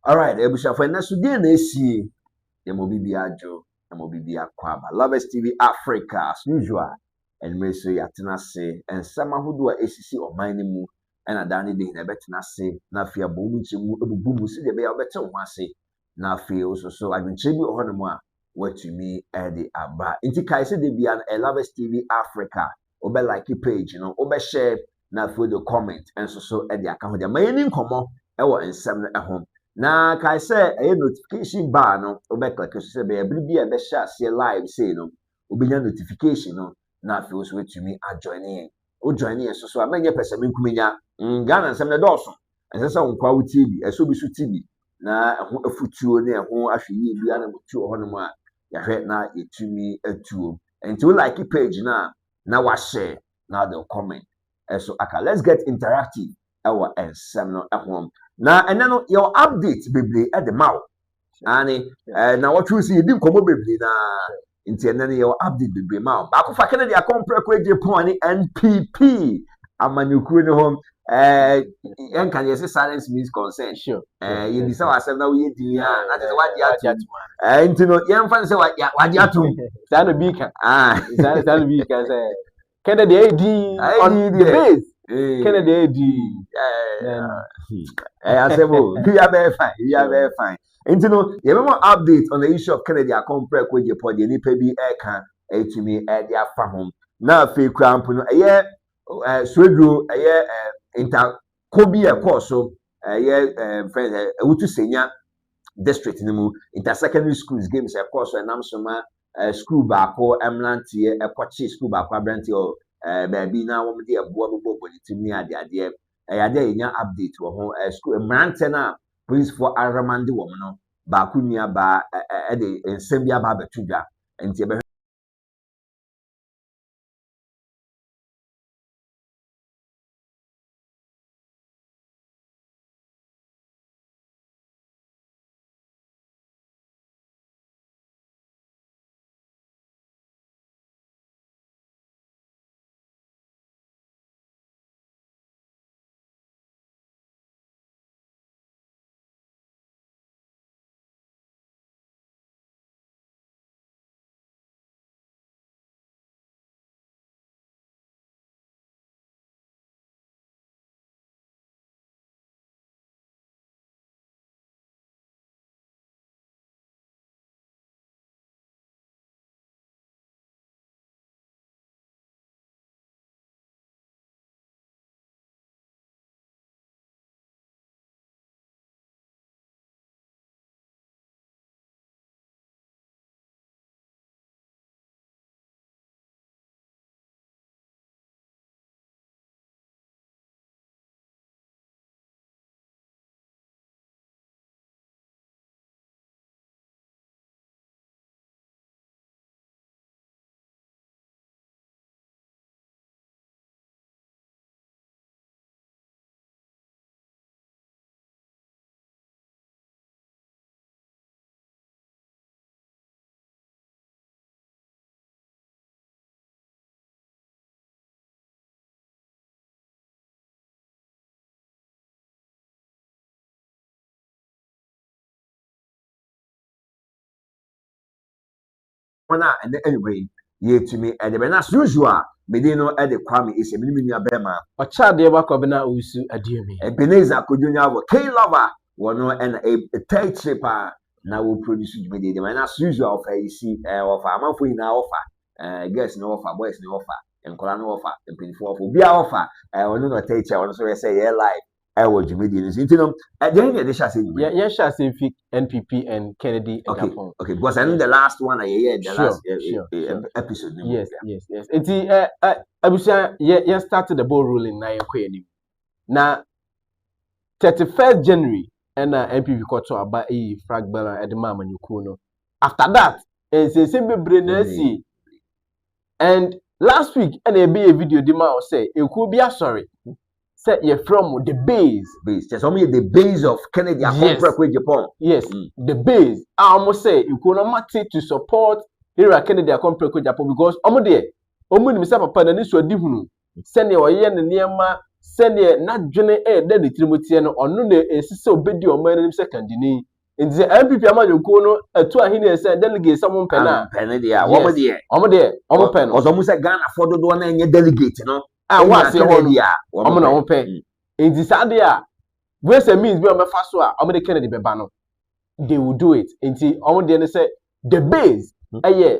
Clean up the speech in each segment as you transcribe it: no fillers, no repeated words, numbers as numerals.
All right, ebusha for next day na esi yemo bibi ajo, yemo bibi akwaba. Lovers TV Africa as usual. And me so yatena se and sama hudu a esisi oman ni mu na dani de na betena se na afia bomu chemu ebubu mu se de be obete ho ase na afia so adwenche bi oho no a watumi de aba. Inti kai se de bia na Lovers TV Africa obe like page, obe share na afia the comment and so de aka ho de ma yeni nkomo ewo ensem no ehom. Na kai say a notification bar no obe click so say be bri a be share say live say no obinya notification no na feel so to me join in o join in so amanye pese me nkumenya Ghana nsem na dawso ense nkwa wo TV eso bi so TV na ho afutuo ne ho ahweyi bia na mutuo ho no ma ya hwe na yetumi atuo enti we like page na wa share na the comment so aka let's get interactive our ensem no ehom na ene no your update bebre e de maw ani na what you see di nkomo bebre na nti ene no your update bebre maw ba ko fa kene dia compre eje pon ni NPP amanyuku ne hom en kan yes silence means consent sure you be say wasem na we di ya na say wadi atu nti no yen fa say wadi atu say no bi kan say no bi kan say kene de di on the base kene de di asebo you are very fine nti no ye memo update on the issue of Kennedy Akompre Kweje pod ye nipa bi kan etumi de afa hom na fe kramp no swedro inter kobi so friend ewutu senya district ni mu inter secondary schools games course enam so ma school ba ko emlantie ekwachi school ba ko abrantie baby na wo de eboa bobo ni timi ade ade nya update wo ho school emrante na police for aramande wo no ba ku nua ba de ensem bia ba betudwa enti be na and anyway yetumi de be na as usual me no de kwame ese me nua bema o cha de ba ko be na usu adiemi Ebenezer Kojonya wo K lover wono and a tight shaper na wo produce me de na as usual of isi of amanfo ina offer girls no offer boys no offer enkola no offer empinifo offer bia offer wono no tight chair wono so say live wo jumedi ni nti no then you dey share say yeah share say fit NPP and Kennedy okay because and the last one the last episode yes enti abusia yeah started the ball rolling na yakwa ni na 31st January and NPP got to about flag bell at the mama no after that and say bebre na si and last week and a be a video the man say e could be sorry say you from the base just only the base of Kennedy Akompre Japan yes the base I almost say you could not to support here Kennedy Akompre Japan because omo there omo ni say papa na ni so di hunu send your ye ne niema sɛdeɛ n'adwene ɛɛda ne tirim tie no ɔno na esi sɛ obedi ɔman anim sɛ kandini nti sɛ MPP amanyɔkuo no atu ahene sɛ delegate sɛ mo mpɛ na mpɛ ne deɛ wɔn pɛ no ɔsɔ mo sɛ Ghana fo dodoɔ na ɛnyɛ delegate no a wɔase hɔ no ɔmo na ɔmo pɛ nti saa deɛ a ways and means bi ɔmɛfa so a ɔmo de Kennedy bɛba no they will do it nti ɔmo deɛ ne sɛ the base ɛyɛ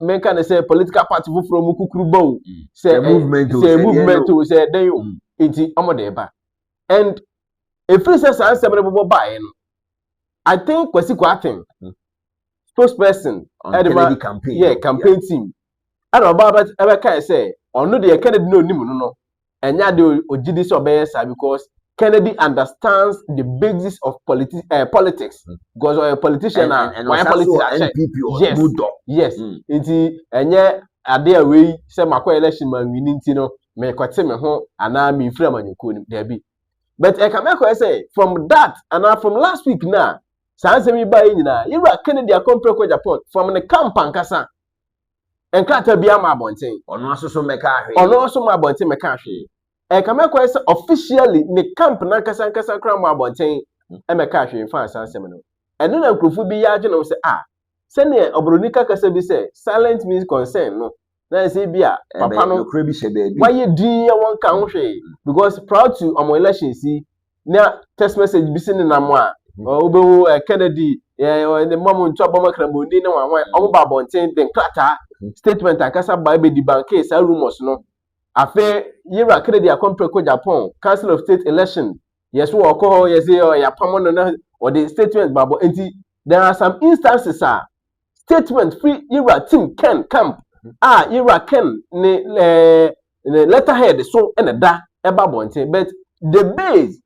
menka ne sɛ political party foforɔ mu kukuru bow sɛ movement sɛ den o nti ɔmo de ba and efiri sɛ saa nsɛm no bɔbɔ baeɛ no I think Kwesi Kwarteng spokesperson Kennedy campaign campaign team ana ɔba ɛbɛka sɛ ɔno deɛ Kennedy no onim no no ɛnya de ogidi sɛ ɔbɛyɛ saa because Kennedy understands the basis of politics because a politician and one politician yes nti enye ade a we say makwa election man win nti no me kwete me ho ana me free amanyoko ni there be but I can make say from that and from last week now sanse mi ba nyina yira Kennedy akompre ko Japan from the camp ankasa enkrata bia ma abonten ono asoso meka ahwe ono aso ma abonten meka ahwe Kamekwa say officially the camp na kasa kra mo abonten emeka ahwe fa sansem no eno na nkrofo bi ya agye no say se ne obronika kasa bi say silent means consent no na say bia papa no kra bi shebe bi why din ya won ka ho hwe because proud to omo election si na text message bi se ne namo a obewo Kennedy the mom nto aboma kramboni na wan omo ba abonten den klata statement akasa ba be di bank case rumors no afe yira Kennedy akompre ko Japan Council of State election yes wo ko yes ya pamo no na or the statement babo enti there are some instances statement free yira team Ken camp yira Ken ne letterhead so and da eba bonte but the base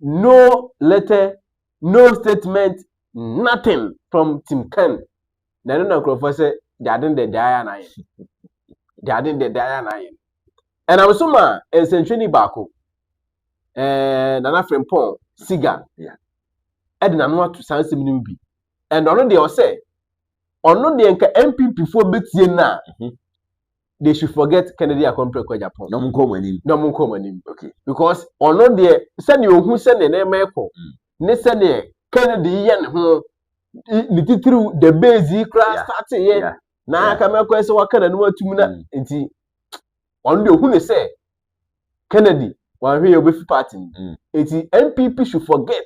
no letter no statement nothing from team Ken na no crofo say they are the dia na yen they are the dia na yen and I'm assuming essentially bako Nana Frempong Siga Edna no to sanse minim bi and ono de o say ono de nka MPP fo betie na they should forget Kennedy akompre ko Japan no munko manim okay because ono de se ne ohun se ne na emeko ne se ne Kennedy ye ne ho ni titiri the base class start ye na aka meko se wakana no atum na nti on the who say Kennedy one way obefi party eti MPP should forget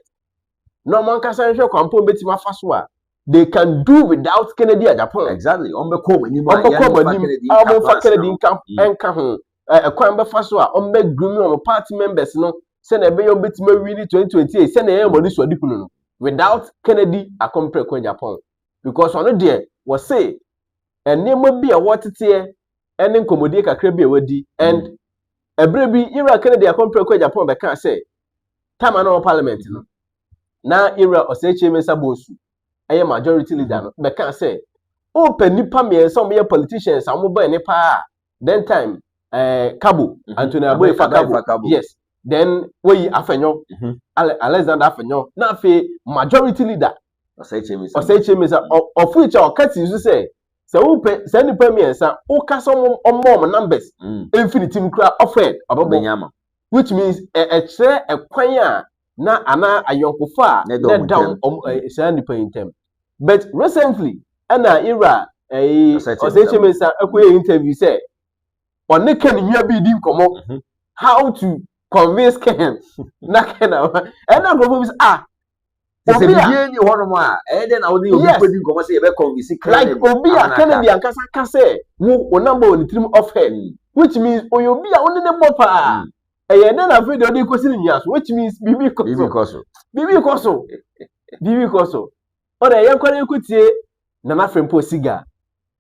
no man can say kwampo betima faso a they can do without Kennedy at Japan exactly on be come ni Kennedy camp enka ho ekwan be faso a on be groom on party members no say na be yon betima win 2028 say na yamoni so adikuno no without Kennedy akompre ko Japan because on there was say enemo bi a wotete and nkomodie kakra bi ewadi and ebrebi ira Kennedy akompre ko Japan be kan say time na parliament no na ira oseche mesa bonsu eye majority leader no be kan say open nipa me some ye politicians am bo ni pa then time Kabo Anthony Aboye Kabo yes then we afenyo Alexander afenyo na fe majority leader oseche mesa of which our cut is say so send the premiersa o ka some on numbers infinity kra offered abobanyama which means a chere a kwan na ana ayonkofa na down send the intem but recently ana era osechemesa akoye interview say on ne kan nwa bi di komo how to convince Ken na Ken and go be se bie ni hono mo a den awodi obi pedi nkomo se ye be convince like obi a Kennedy ankasa ka say wo number on trim of head which means oyobi a woni ne bopa den na fe de odi kosi ni nyaso which means bibi koso ora ye kware ekutie Nana Frempong Siga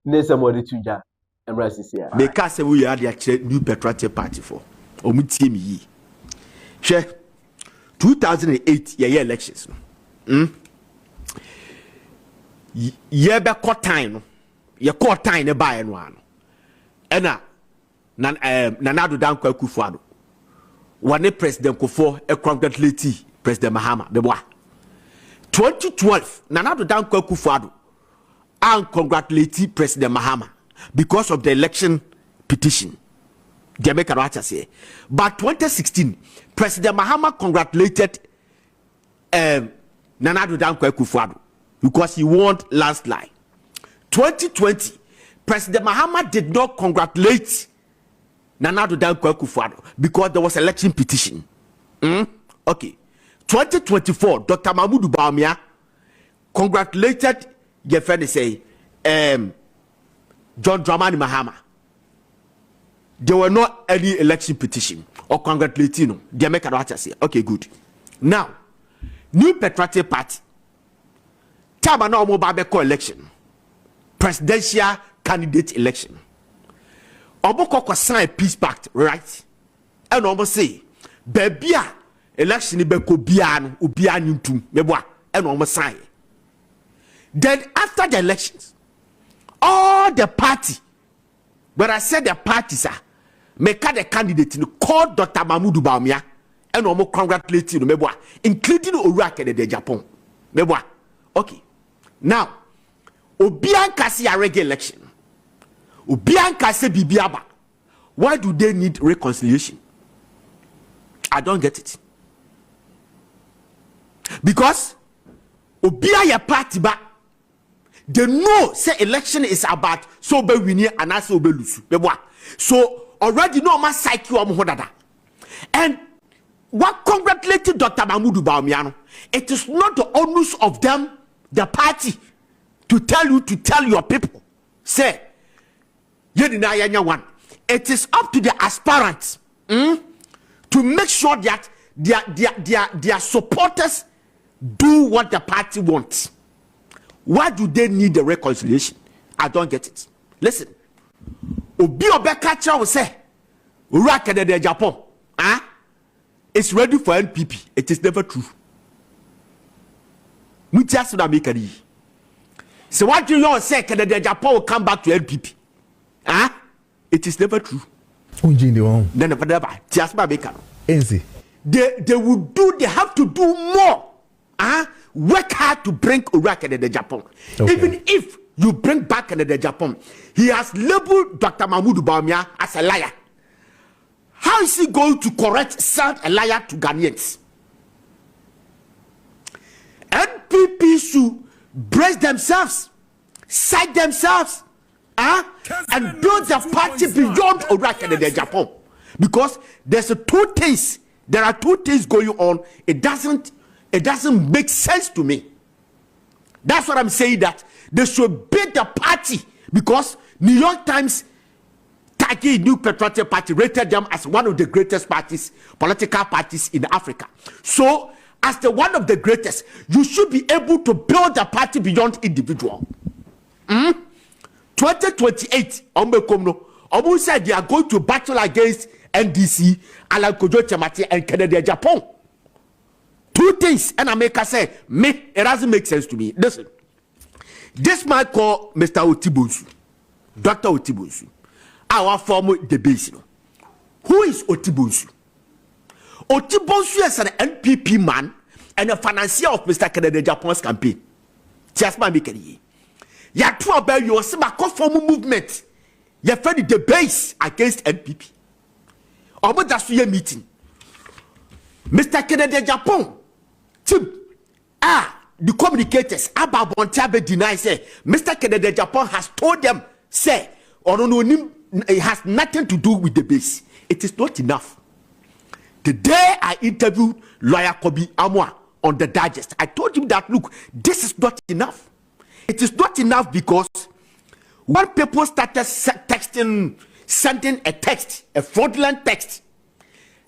ne somebody tuja embrace here because we are the new patriotic party for omutie mi yi hwe 2008 ye elections ye be court time no ye court time ne bae no ano ena na do dan kwa kufuado wane president kofo congratulate president Mahama beboa 2012 na do dan kwa kufuado and congratulate president Mahama because of the election petition Jamaica no say. But 2016, President Mahama congratulated Nana Addo Dankwa Akufo-Addo because he won landslide. 2020, President Mahama did not congratulate Nana Addo Dankwa Akufo-Addo because there was election petition. Okay. 2024, Dr. Mahmoud Bawumia congratulated your friend say John Dramani Mahama. There were not any election petition or congratulating no. They make a say. Okay, good. Now, New Patriotic Party. Time now mobile election. Presidential candidate election. Oboko sign a peace pact, right? And almost say, Bebia election be ko biano ubianu tum meboa and almost sign. Then after the elections, all the party, but I said the parties are make the candidate called Dr. Mahmoud Bawumia and almost congratulate you, meboa, including Orake de Japan. Meboa. Okay. Now, Obian Kasi a regular election. Obian Kasi Bibiaba. Why do they need reconciliation? I don't get it. Because Obia ya party ba they know say election is about so be winning and also be lose. So already no man psyche you hodada. And what congratulated Dr. Mahmoud Bawumia, it is not the onus of them, the party, to tell your people. Say, one. It is up to the aspirants to make sure that their supporters do what the party wants. Why do they need the reconciliation? I don't get it. Listen, Obi Obekacha will say, Uraka de Japan, it's ready for NPP. It is never true. Just so what do you say? Canada Japan will come back to NPP? It is never true. Then just they have to do more. Work hard to bring Uraka to Japan. Okay. Even if you bring back Canada Japan, he has labeled Dr. Mahmoud Bawumia as a liar. How is he going to correct such a liar to Ghanaians? NPP should brace themselves, cite themselves, and build the party beyond Uraka to Japan. Because there are two things going on. It doesn't make sense to me. That's what I'm saying, that they should beat the party, because New York Times tagging New Patriotic Party rated them as one of the greatest parties, political parties in Africa. So, as the one of the greatest, you should be able to build the party beyond individual. 2028, Omu said they are going to battle against NDC, Alan Kojo Chamati, and Canada Japan. Two things, and America say, it doesn't make sense to me. Listen, this man called Mr. Otibonsu, Dr. Otibonsu, our former debate. Who is Otibonsu? Otibonsu is an NPP man and a financier of Mr. Kennedy Japan's campaign. Just my make it. You are true about your former movement. You have the debate against NPP. Omo that's your meeting. Mr. Kennedy Japan. The communicators about Bontabe deny say Mr. Kennedy Japan has told them say it has nothing to do with the base. It is not enough. The day I interviewed lawyer Kobi Amwa on the digest, I told him that look, this is not enough. It is not enough because when people started sending a text, a fraudulent text,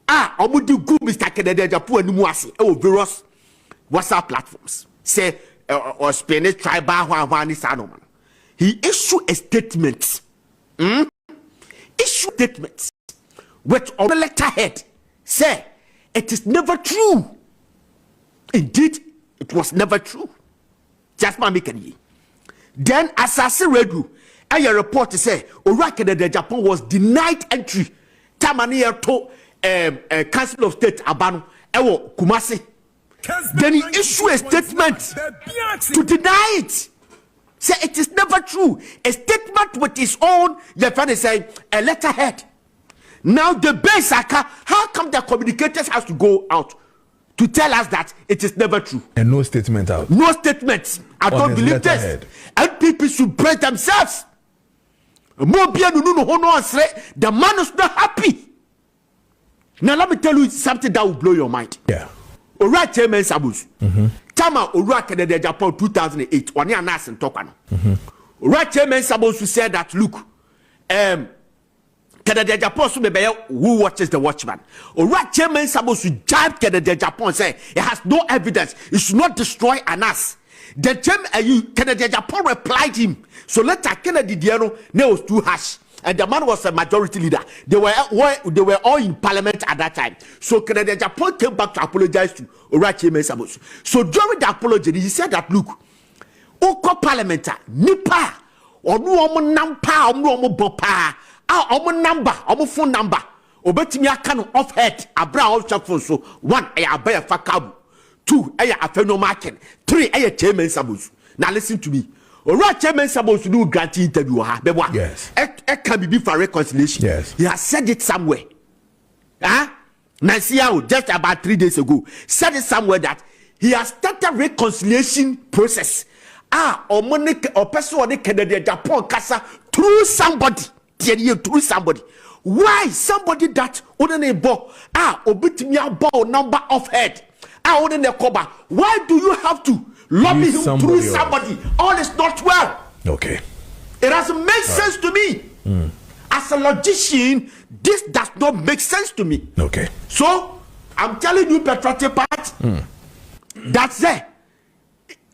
Omudu good Mr. Kennedy Japan and Muasi, various WhatsApp platforms, say or Spanish tribal he issued a statement. Issue statements which on the letterhead say it is never true. Indeed, it was never true. Just my making. Then Assassin Redu, a report to say Uraka de Japan was denied entry. Tamania to Council of State Abano Ewo Kumasi. Then he issued a statement to deny it. Say it is never true. A statement with his own, your friend is saying, a letterhead. Now the base how come the communicators has to go out to tell us that it is never true? And no statement out. No statements. I don't believe this. Letterhead. NPP should break themselves. The man is not happy. Now let me tell you something that will blow your mind. Yeah. Ora Chairman Sabus. Tama Ora Canada Japan 2008. Oni anas and tokano. Ora Chairman Sabus said that look, Canada Japan so be who watches the watchman. Ora Chairman Sabus jibe Canada Japan say it has no evidence. It should not destroy Anas. The Canada Japan replied him. So later Kennedy Diano was too harsh. And the man was a majority leader. They were all in parliament at that time. So Canada Japan came back to apologize to Orache Mensabos. So during the apology, he said that look, Oko parliament, nipa, or no nampa, or no bopa, our number, our phone number, Obetimia can off head, a brown phone. So 1, I buy a fakabu, 2, I a phenomarket, 3, I a chairman sabus. Now listen to me. Alright, Chairman supposed to do grantee interview. Yes. It can be for reconciliation. Yes. He has said it somewhere. Nancy, just about 3 days ago, said it somewhere that he has started reconciliation process. Or money or person or Canada Japan casa through somebody. Through somebody. Why somebody that wouldn't a ball? Obit me a ball number of head. Wouldn't a cover. Why do you have to lobby him through somebody? All is not well. Okay. It doesn't make sense to me. As a logician, this does not make sense to me. Okay. So I'm telling you, patriotic part, that's it.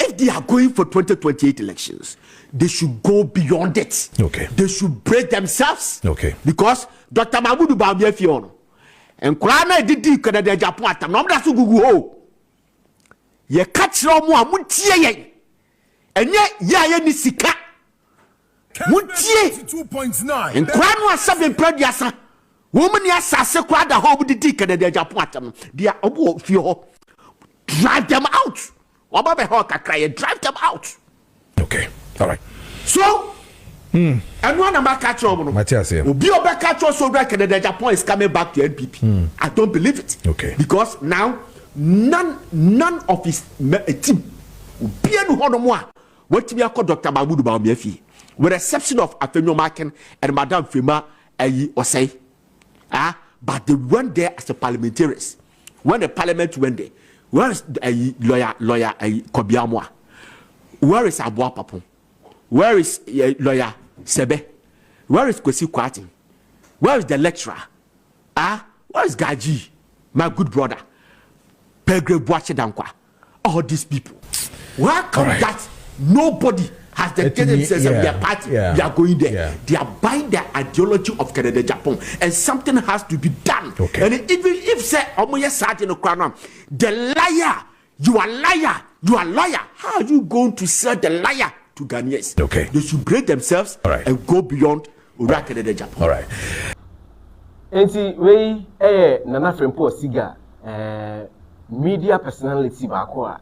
If they are going for 2028 elections, they should go beyond it. Okay. They should break themselves. Okay. Because Dr. Mahmoud Bamia and Krana did Canada Japan, I'm not Google. Ye catch no more, Muntie, and yet, ni sika. Muntie 2.9 and Crown was something prodiasa. Woman, yes, I say, quite the whole Canada Japan. They are about you. Drive them out. Or Baba Hawk, cry, drive them out. Okay. All right. So, and one of my catch on Matthias, will be a back catch also that Canada Japan is coming back to NPP. I don't believe it. Okay. Because now none of his team will be any one more. What we are called Dr. Mahmoud Bawumia, with the exception of Afenyo Maken and Madame Fema Osei. But they went there as a parliamentarians. When the parliament went there, where is a lawyer Kobiamwa? Where is Abua Papu? Where is lawyer Sebe? Where is Kwesi Kwati? Where is the lecturer? Where is Gaji, my good brother? Pegre Boache Dankwa. All these people. Why come that nobody has dedicated themselves of their party? They are going there. Yeah. They are buying the ideology of Canada Japan. And something has to be done. Okay. And even if say Omoye Sergeant Okranam, the liar, you are liar. How are you going to sell the liar to Ghanaians? Okay. They should break themselves and go beyond Canada Japan. All right. Enti we Nana Frempo Siga media personality baako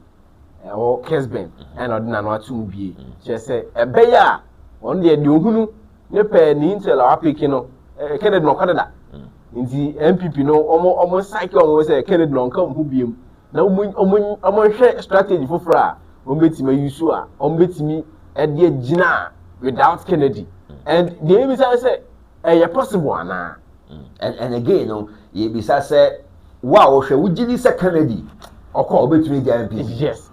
or Kesben and ordinary atum bie che say ebeya on de ohunu ne pe ni intel apiki no Kennedy no Canada nti MPP no omo cycle omo say Kennedy no nka hu biem na omo hwe strategy foforo a omo betimi use a omo betimi e de gina without Kennedy and the ebisa say possible ana and again no ye bisa say wow hwe wugini say Kennedy obetumi di MP. Yes.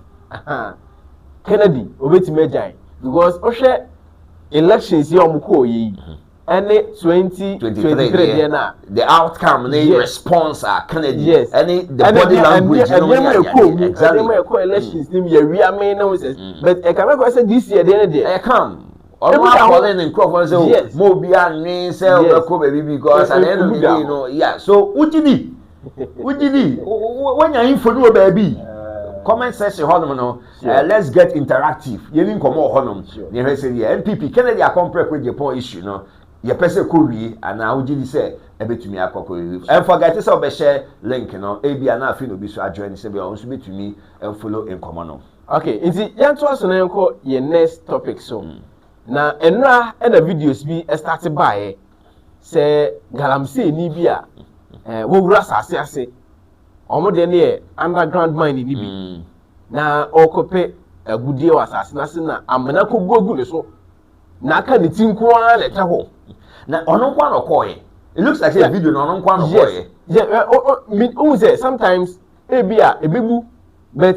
Kennedy obetumi jai because ohwe elections here omko yi any 2023 na the outcome the response are Kennedy. Yes. Any the body language exactly elections nim ye wi amen no say but e can make say this year dey come calling in Crawford say mo bia nwi say obeko baby because at the end of the day no so ugini when you info no baby comment section honum no let's get interactive you need come honum you say the NPP Kennedy compare with the point issue no your person could read and now ugini say ebetumi akoko and forget say obe share link no abi na afi no bi so join say be on so betumi and follow in common no okay nti yanto aso na enko your next topic so na enra and the videos be started by se galamsey ni bi a wo wura asase ase omo de ne underground mine ni bi na okope agudie wa asase na se na amena ko gugu ne so na aka ne tinko a le taho na ono nkwa no koye it looks like a video na ono nkwa no koye me say sometimes ebia ebebu but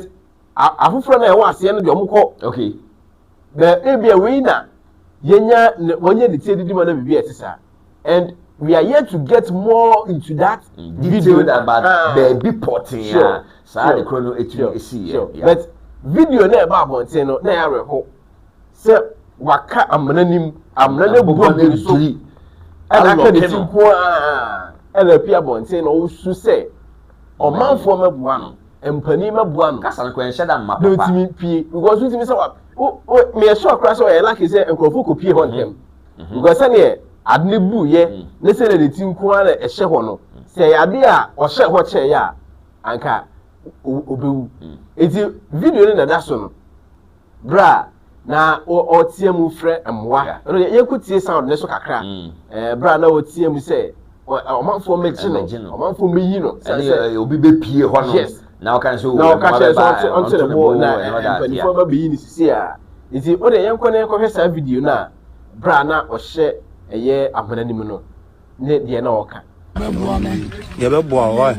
afufro na e wa ase no de omko okay the ebia we na yenya wonye de tie didi ma na bibi etisa and we are yet to get more into that video about baby potting so the chrono etu see but video na e ba bonten no na ya reho se waka amnanim amnana bubu so and aka de tinko and pia bonten no usu se omanfo mabua no empani mabua no kasa no kwenhye da mma papa no timi pie because we timi say me sure crash o like say enkrofo ko pie hon dem because say adne bu ye ne say na tinko na ehye ho no say ade a o hye ho che ya anka obewu eti video na da so no bra na o tie mu frɛ mwa no ye kutie sound ne so kakra bra na o tie mu say omanfo mechi no omanfo meyi no say obi be pie ho no na o kan so na o ka share so onto the board na before ba be yi ni sisi a iti o de yenko na yenko hwesa video na bra na o hye eye amananim no ne de na o ka ye be boa wa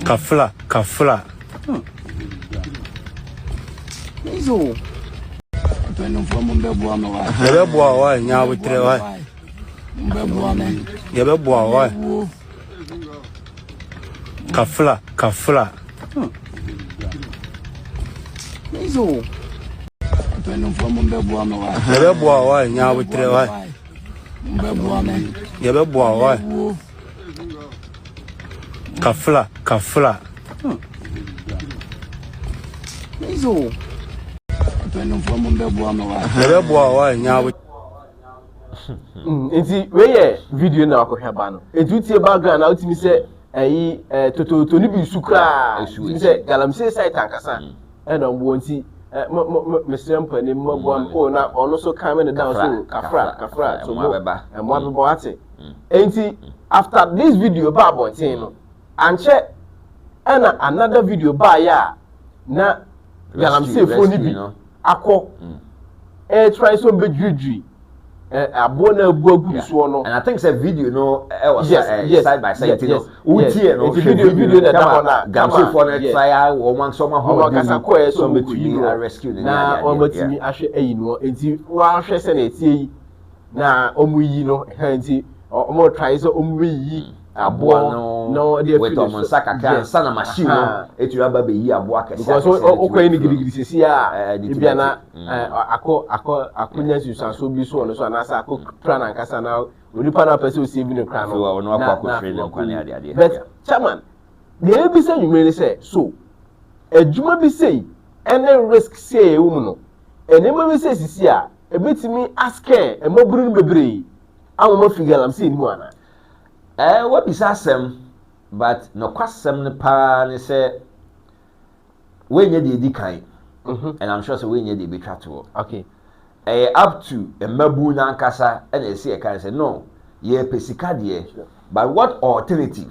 kafla Izo. Pendo fomo mbeboa me wa. ye be boa wa nya wetre wa Mbeboa me. ye be boa wa kafla Izo. Pendo fomo mbeboa me wa. ye be boa wa nya wetre wa Mbeboa me. ye be boa wa kafla Izo. Pendo fomo mbeboa me wa. ye be boa wa nya wetre enti we ye video na akohwa ba no etu tie background na utimi se ayi toto ni bi sukra utimi se galamsey site ankasa e no mbo nti Mr. Mpani mabwa o na ono so come down so kafra so mo bebo ate enti after this video ba bonten no anche na another video ba ya na galamsey phone bi akọ try so bedwidwi abona buagu so no and I think say video no was side by side no utie no video na da na galamsey for na try o man so ma ho kasa ko so between rescue na o matimi ahwe ayi no enti wa ahwe se na etie na omu yi no enti o try so omu yi abo no dey with o man sakaka sana machine no etu aba be yi abo akese because o kwai ni gidigidi sisi a bia na akonya susanso bi so no so na sa akokra na nkasa na onipa na pese o save no kra no no akwa free no kwa ne ade but chairman dey be say you mean say so adwuma bi say any risk say e wum no enema bi say sisi a ebetimi aske emaburu bebre awoma figalamsey ni mu ana what is asem but no kwasem ne pa ne say we nye de dikan and I'm sure say we nye de betwa to okay up to emabu na nkasa and e say kan say no ye pesika de but what alternative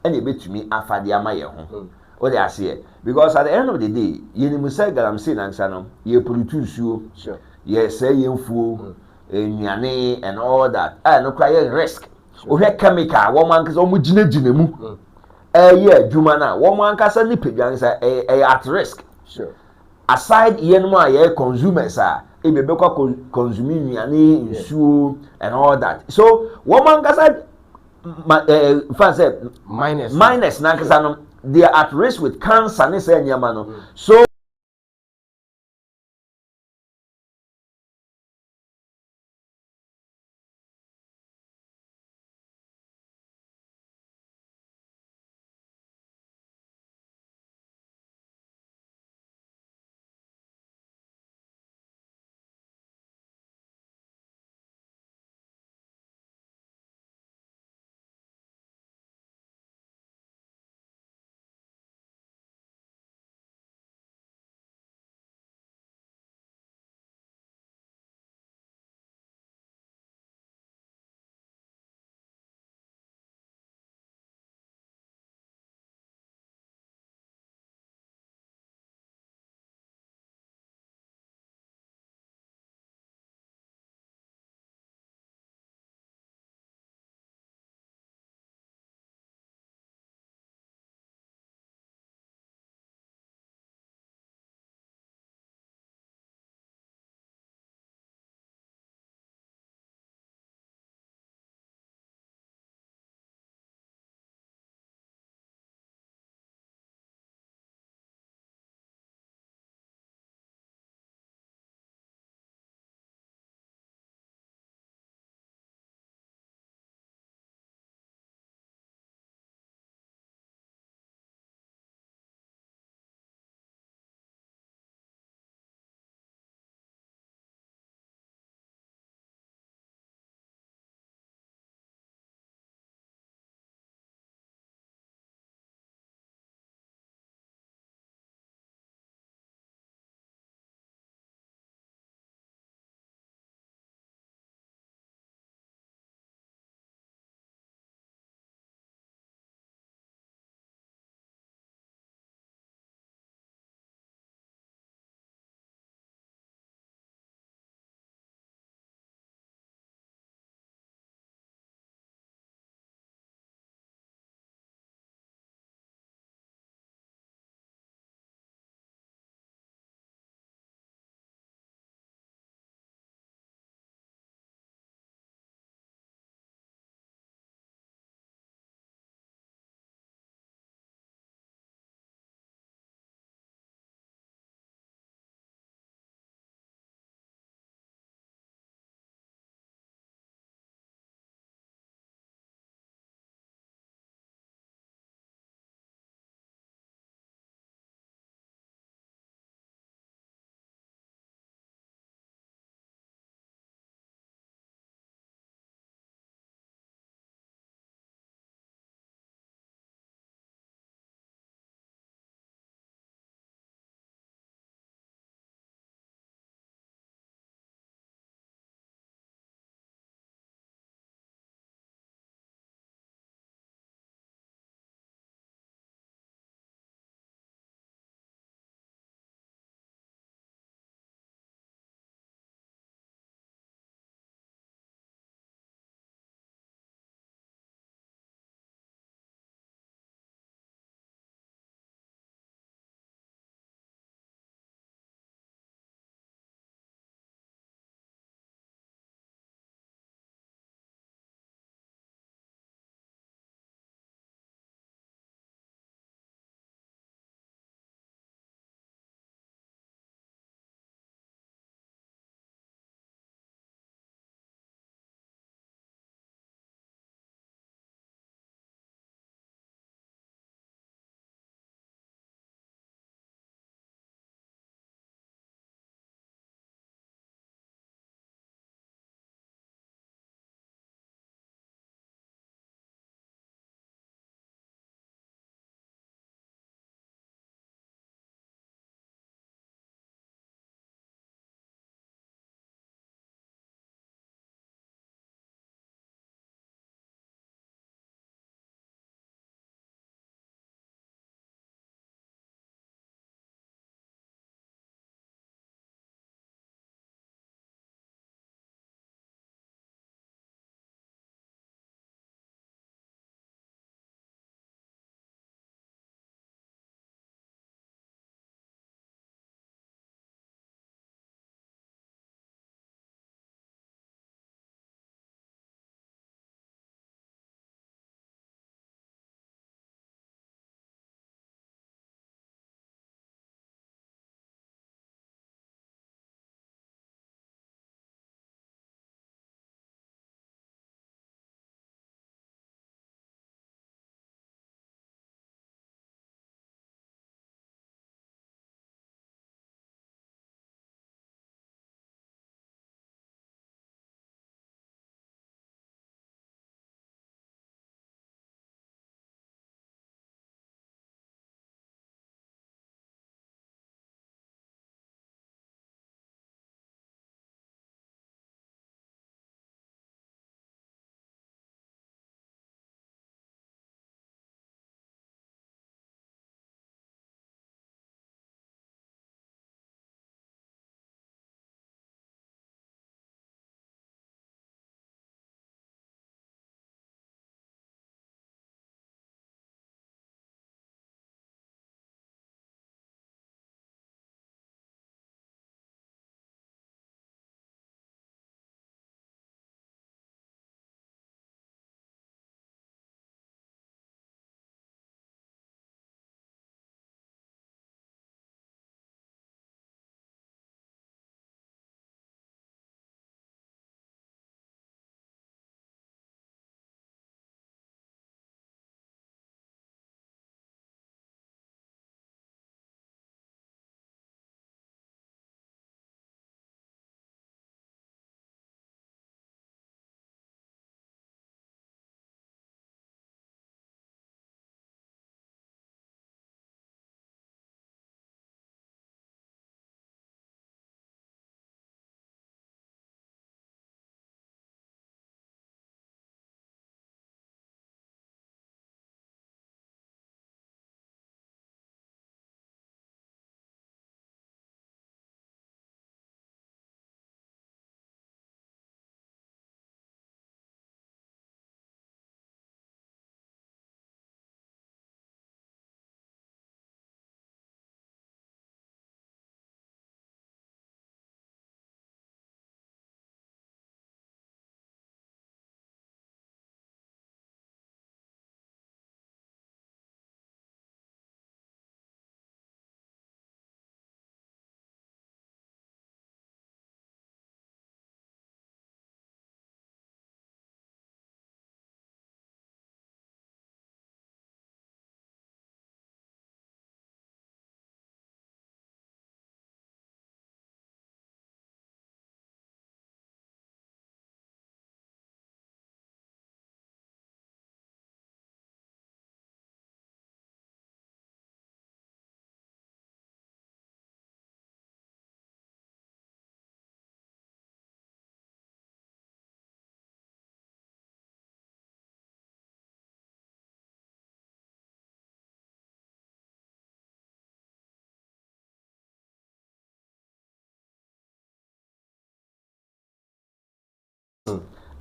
and e betumi afade ama ye ho o de ase because at the end of the day ye ni musa galamsey na nsa no ye produce suo sure ye say ye mfuo enuane and all that no cry risk ohwe chemical wo man kasa wo gina mu ye adwuma na wo man kasa ni pedwansa at risk sure aside yenmo a ye consumers a e be kwa consume nuane nsuo and all that so wo man kasa fan say minus na kasa no they are at risk with cancer ne say nyama no so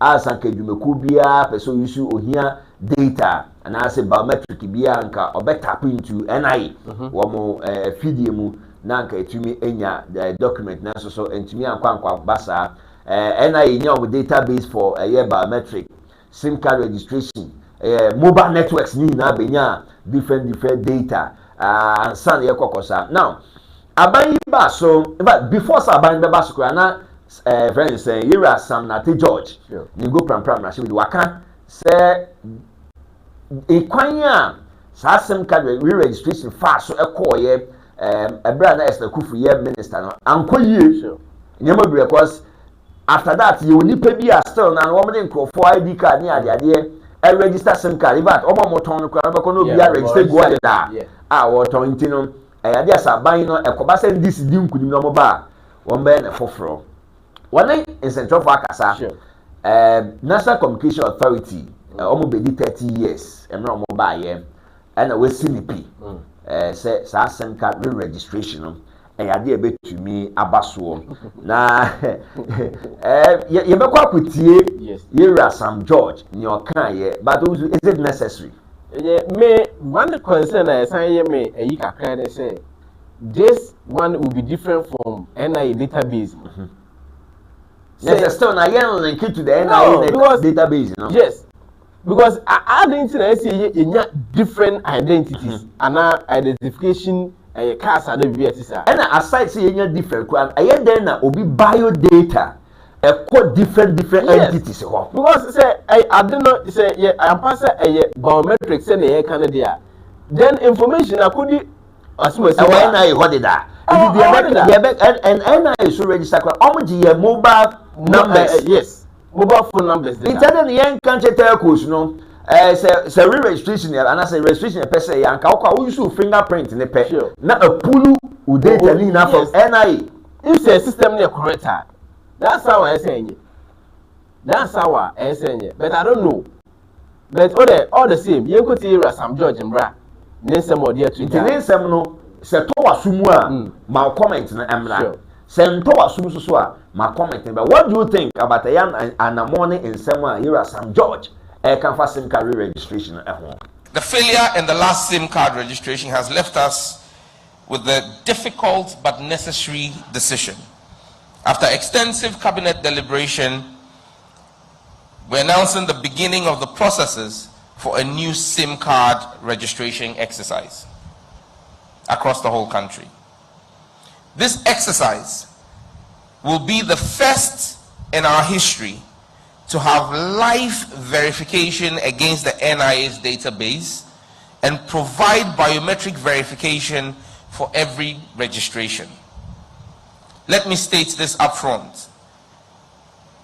as anka dwumaku bia person use ohia data and as a biometric bia anka obetap into NI wo fidie mu na anka etumi enya document na so entumi ankwa basa NI nya o database for biometric SIM card registration mobile networks ni na benya different data san ye kokosa now aban ba so before aban ba so na friends say yera Sam Nate George ni go pram na she waka say ekwanya sa SIM card registration fast so ekoye ebra na Esther Kufu ye minister no ankoyie nyama bi because after that you nipa bi still na wo me nkrofo ID card ni ade register SIM card in fact omo moton no kwa be kono bia register go ade da wo ton ntino ade asaban no ekoba se this di nkunim no mo ba wo be na foforo one in Central Akasa National Communication Authority omo be di 30 years emra omo ba ye na we CNP say sa SIM card registration no ade betumi abaso na ye be kwa kutie yera Sam George ni okan ye but is it necessary me one concern I say me e kakra dey say this one will be different from NI database. Yes, still na yen link to the NI database, no? Yes. Because I didn't say different identities and identification cars are the VSS. And aside say different, then obi bio data different entities. Because say I don't know say I pass biometrics and Canada. Then information I could assume say NI hodida. And NI should register mobile numbers. Yes. Mobile phone numbers. Internet yen can't tell course no. Say registration and as a registration person yanka we use fingerprint in the pay. Na a pulu u data ni na from NI. If the system is correct, that's how I say it. That's how I say it. But I don't know. But all the same, you could see Sam George and Bra. Name more dear to name no. Se to asumu a ma comment na emra. Se nto asumu so a ma comment. But what do you think about a young and a morning in someone here Sam George? SIM card registration at home. The failure in the last SIM card registration has left us with the difficult but necessary decision. After extensive cabinet deliberation, we're announcing the beginning of the processes for a new SIM card registration exercise across the whole country. This exercise will be the first in our history to have live verification against the NIA's database and provide biometric verification for every registration. Let me state this up front.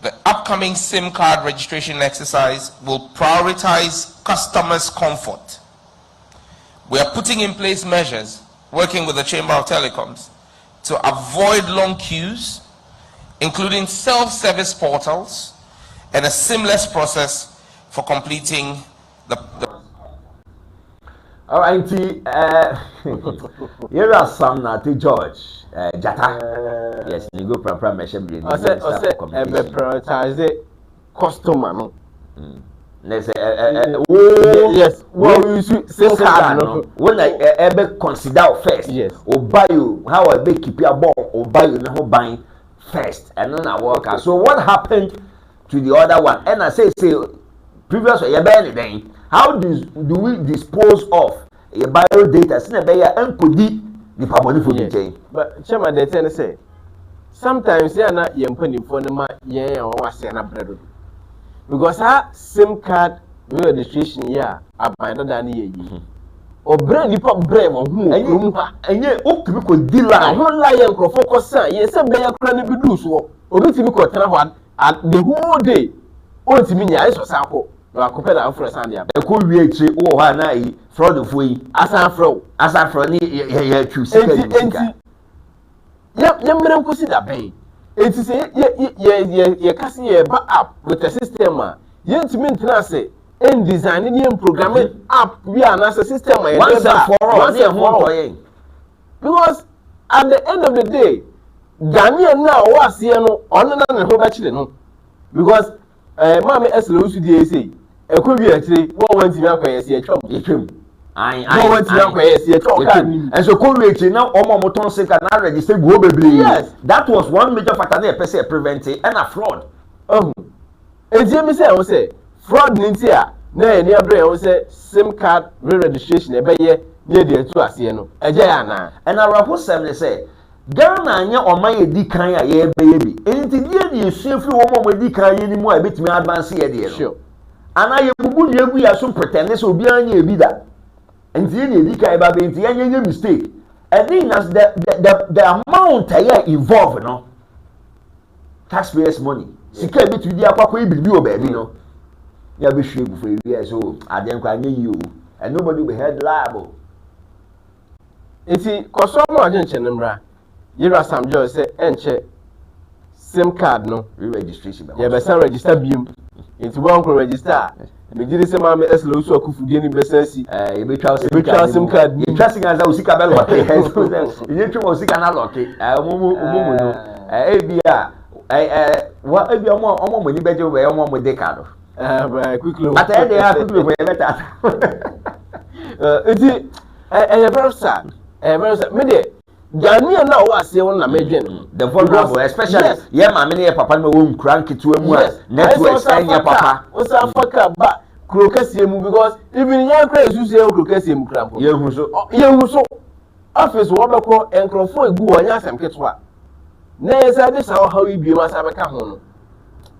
The upcoming SIM card registration exercise will prioritize customers' comfort. We are putting in place measures, working with the Chamber of Telecoms, to avoid long queues, including self-service portals, and a seamless process for completing the all right, here are Sam Nate George, Jata. Yes, you go from Mesham. I said, prioritize customer. No. Yes, well, you see, SIM card. When I ever consider first, yes, or buy you how I make keep your ball, or buy you now buying first, and then I work out. So what happened to the other one? And I say previously you buy anything. How do we dispose of a bio data? Since buy and could the money for the chain. But Chairman, they tend to say sometimes they are not young penny for the man, yeah, or was an upgrade. Because our SIM card registration, yeah, I find that ye. Or brand you pop brave or who, and yet, oh, you could deal like one lion for focus, yes, some bear cranny be do so, or be to be caught at the whole day. Oh, to me, I saw sample. I compare that for Sandia. A cool VH or Hanai, fraud of way, as I from choose. Yep, young man could see that pay. It is a casting back up with the system. Yet to mean to say, in designing and programming up, we are not a system. Once and for all, because at the end of the day, Ghanaian now was here on another whole bachelor. Because Mammy Eslo CDC, a could be actually 1 years, a chum. I want to and so correct now Omoton say can now register globally. Yes, that was one major factor they per se prevented and a fraud. And Jimmy say fraud Nintia, nay near Bray say SIM card re-registration a bay near the 2 asiano. A jayana. And our host say Ghana or my decaya ye baby. Anything you see if you want with decaya anymore, a bit me advance here. Sure. And I would we are some pretend this will be on your vida. And the mistake. And then as the amount I involved, no taxpayers' money. Secure bit with the aqua baby, no. You be sure for years old. I didn't quite you, and nobody will be held liable. It's Kosomo agent, you are some joy say, and check SIM card, no re-registration. You better register beam. It's one to register. Me did say mama eslo so akufu di ni business you be try sim card you trusting as I usika bel lock you try usika na lock umumu no bia what e bia omo money beje we omo mo de card quickly but e dey quickly we better it's very sad me de Ghanaian na o ase won na medwen the vulnerable especially yeah ma me ne papa no wo nkran ketewa mu a networks anya papa o sa faka ba krokase mu because even yan kra esu se krokase mu kra po yehu so office wo be ko enkrofo egu wo nya asem ketewa na yesa de sa how we bi ma sa be ka ho no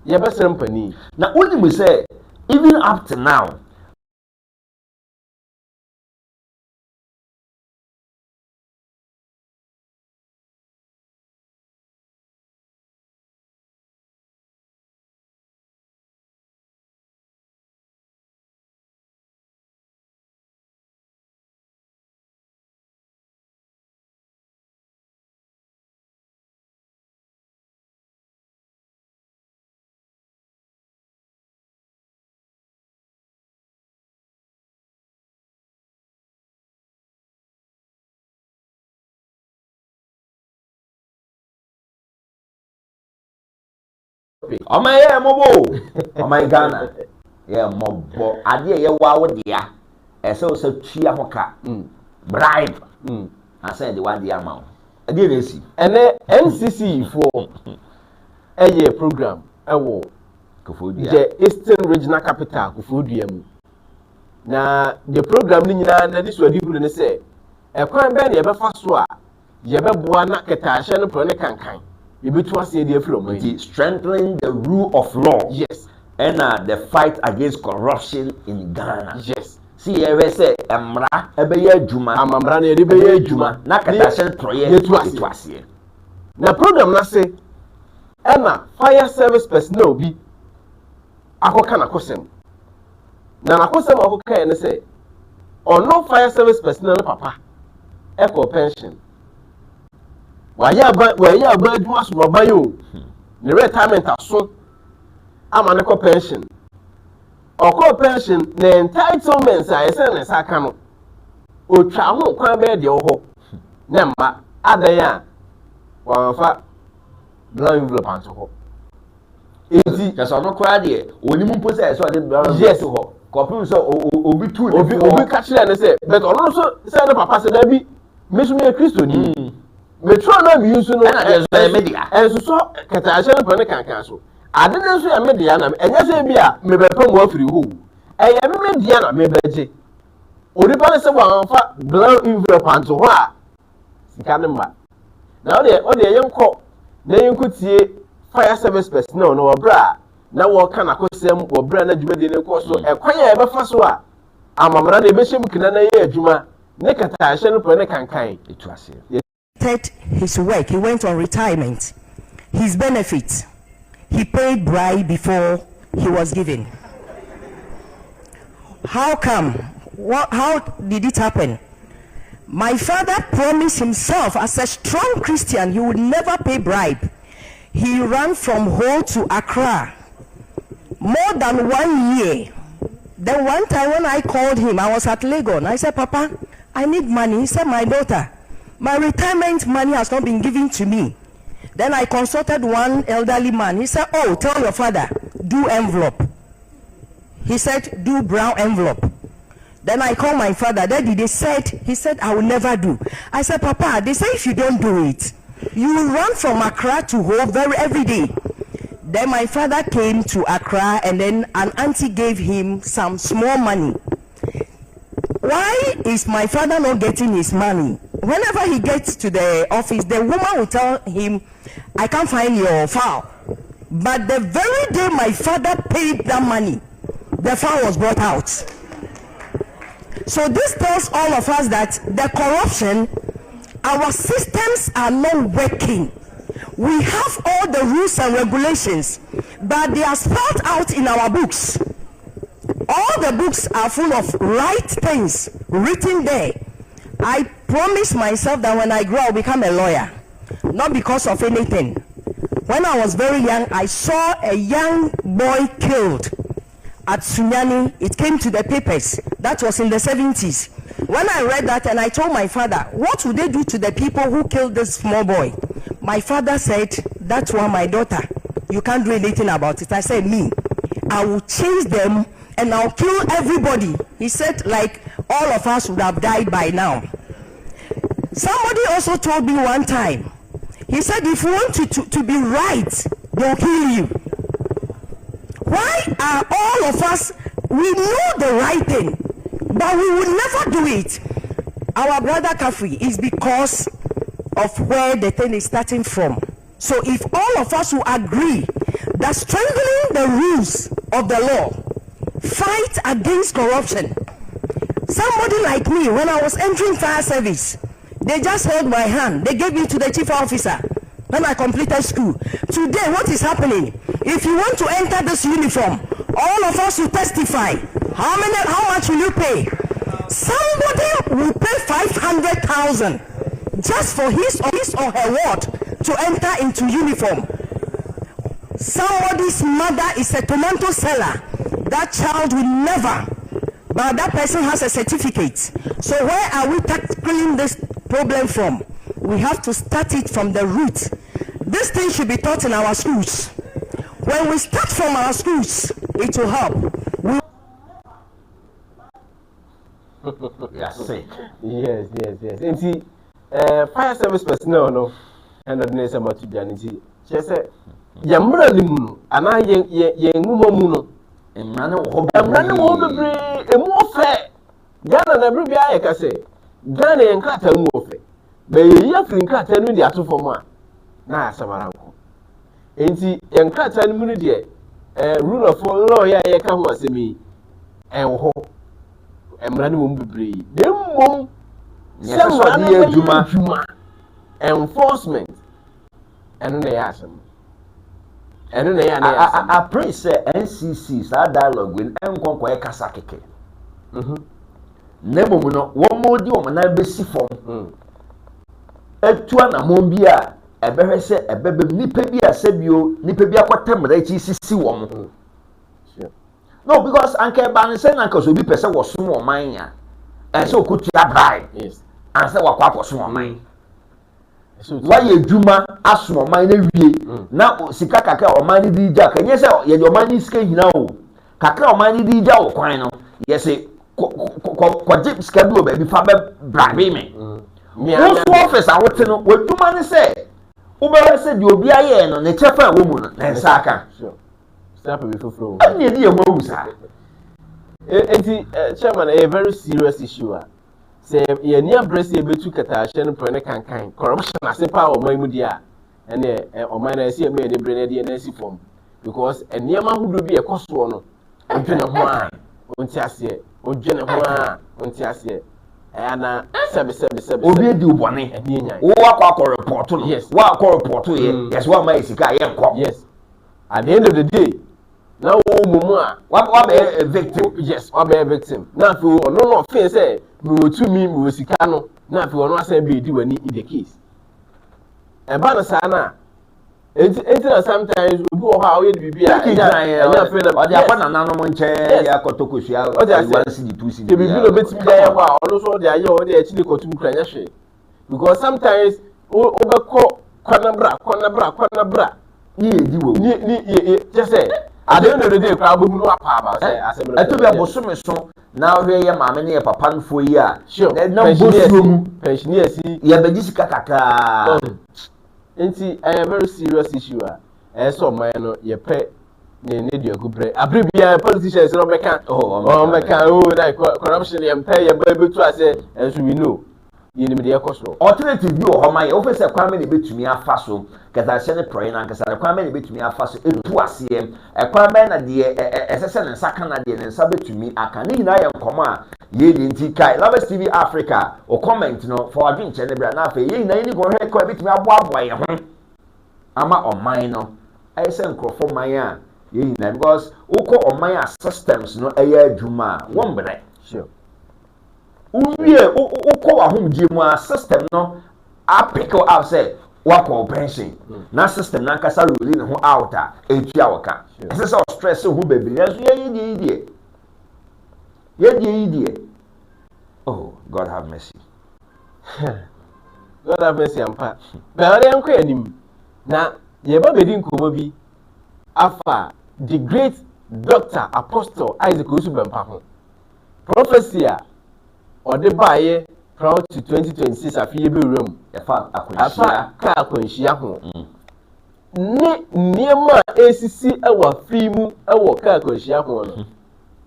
ye be sere mpani na only me say even up to now oh my Ghana yeah mobo ade ye wa wo dia e se o se tua hoka bribe I said the one dia ma ade na si ene NCC for a program ewo Kofodia the Eastern Regional Capital Kofodia mu na the program ni nyina na this wadi bulu ne say e kwan be na ye be fa so a ye be boa na ketaahye no pro ne kankan ye betu ase dey from it strengthening the rule of law. Yes. And the fight against corruption in Ghana. Yes. See, ever say emra ebeye juma amambra na ebeye juma na ketaahye proye yetu ase na program na say ena fire service personnel bi akoka na kosem na kosem akoka ne say no fire service personnel papa eco pension waya ba adwuma so bayo ne retirement aso ama ne ko pension oko pension na entitlements a yese ne saka no otwa ho kwan be de ho na mma adan a wanfa brown envelope anto ho enti kasa no kwa de onimu mpo say so de brown yes ho kopim so obi tu obi ka kire ne say but ono so say ne papa say da bi mesu me Kristo ni metro na mi yusu no na media enso so ketaahye no pone kankan so ade ne so ya media na enya se bia me be pam afiri hu eye media na me beje onipa ne se wanfa brown envelope anto ho a sika ne ma na o de yenko na yenko tie fire service personnel no obra na wo ka na kosem obra na dwumade ne ko so ekwan ya be fa so a amamra na be shem kina na ye adwuma ne ketaahye no pone kankan etu ase his work. He went on retirement. His benefits, he paid bribe before he was given. How come? How did it happen? My father promised himself as a strong Christian he would never pay bribe. He ran from Ho to Accra more than 1 year. Then one time when I called him, I was at Lagos. I said, Papa, I need money. He said, my daughter, my retirement money has not been given to me. Then I consulted one elderly man. He said, oh, tell your father, do do envelope. He said, do brown envelope. Then I called my father. Daddy, he said, I will never do. I said, Papa, they say if you don't do it, you will run from Accra to home every day. Then my father came to Accra, and then an auntie gave him some small money. Why is my father not getting his money? Whenever he gets to the office, the woman will tell him, I can't find your file. But the very day my father paid that money, the file was brought out. So this tells all of us that the corruption, our systems are not working. We have all the rules and regulations, but they are spelled out in our books. All the books are full of right things written there. I promised myself that when I grow, I'll become a lawyer, not because of anything. When I was very young, I saw a young boy killed at Sunyani. It came to the papers. That was in the 70s. When I read that, and I told my father, what would they do to the people who killed this small boy? My father said, that's why my daughter, you can't do anything about it. I said, me, I will chase them and I'll kill everybody. He said, like all of us would have died by now. Somebody also told me one time, he said, if you want to be right, they'll kill you. Why are all of us, we know the right thing, but we will never do it? Our brother Kafri is because of where the thing is starting from. So if all of us will agree that strengthening the rules of the law, fight against corruption. Somebody like me, when I was entering fire service, they just held my hand. They gave me to the chief officer when I completed school. Today, what is happening? If you want to enter this uniform, all of us will testify. How much will you pay? Somebody will pay 500,000 just for his or her ward to enter into uniform. Somebody's mother is a tomato seller. That child will never, but that person has a certificate. So where are we tackling this problem from? We have to start it from the root. This thing should be taught in our schools. When we start from our schools, it will help. Yes. And see, fire service personnel, no, and the name about Janity. She said, Yamra Limuno, and I Muno. I'm running over a more fair. Ghana and Bribia, I can say. Ghana and Cata Mofe. But you have to cut and the other for one. Nah, Samaranko. Ain't he, and Cata and Munidia, rule of law, I can't was me. And ho, and running won't be brave. Them won't. Juma. Enforcement. And they ask them. And then I pray say NCC that dialogue with Nkonkwo Ekasa keke. Nemo mu no one more di o na besi form. Etua na mo bi a ebehwe se ebebe nipa bi asebio nipa bi akotemra chi sisi wo mo. No, because anke ba ne say nanka so bi pese wo som o man ya. E se okutua bribe. Yes. And say wakwa akosom o man. Why ye juma asom man na wie na sika kakra o man di ja ka nye se ye o man sika hina o kakra o man di ja o kwan no ye se ko jip schedule ba bi fa be bribe me wo office a wote no waduma ne se wo be se di obi aye no ne chefa wo mu no na nsa aka stop be foforo ani di e mo wusa chairman, a very serious issue. Say, ye near breast a bit to Katashan, Prene Kankan, corruption as a power of my media, and or mine I see a man, a Brenadian Nancy form. Because a near man who would be a cost one, and Jenna Untiasia, or Jenna Untiasia, and 777 Obi do one, and walk or report to yes, walk or report to yes, what my Sika, yes. At the end of the day, now, what a victim? Yes, what a victim. Now, if you no offense, say, we will to me, we will see Cano. Now, if you are not saying be doing in the case. And Banasana, it's sometimes we go how it be. I am afraid of the Apana chair, Yakotokusia, or the Ansi Pussy. They will be a bit there while also they are actually go to Ukraine. Because sometimes, over Quanabra. Just say. at the end of the day crowd who know about say to be a bosom so now here ya maame ne papa no for year sure na bosom pensioners ya bejisika kaka nti a very serious issue so man no ye pe ne dey agubre abribia politicians no meka that corruption ye pay ye betu ase as we know you need the cost alternative bi o homa ye officer kwame ne betumi afa so kasa se ne proye na kasa kwame ne betumi afa so etu ase kwame na de esese ne nsaka na de ne nsa betumi aka ne nyina ye nkomo a ye di nti kai Lovers TV Africa o comment no for adwin che ne bra na afa ye nyina ni go hwe ko betumi aboaboa ye ho ama oman no ayi se nkrofo man a ye nyina because uko oman a systems no eye adwuma won bre sure uwie uko ahomdie mu a system no apickle up say wako pension na system na kasa rolling ho out a etua waka ese so stress ho bebre so ye die oh God have mercy God have mercy ampa ba ore enko anim na ye ba bedi nkomo bi afa the great Dr. Apostle Isaac Osubempa ho prophecy or the buyer proud to 2026 afiye be room afa akwanhia ho ne niema esisi ewa fimu ewo ka akwanhia ho no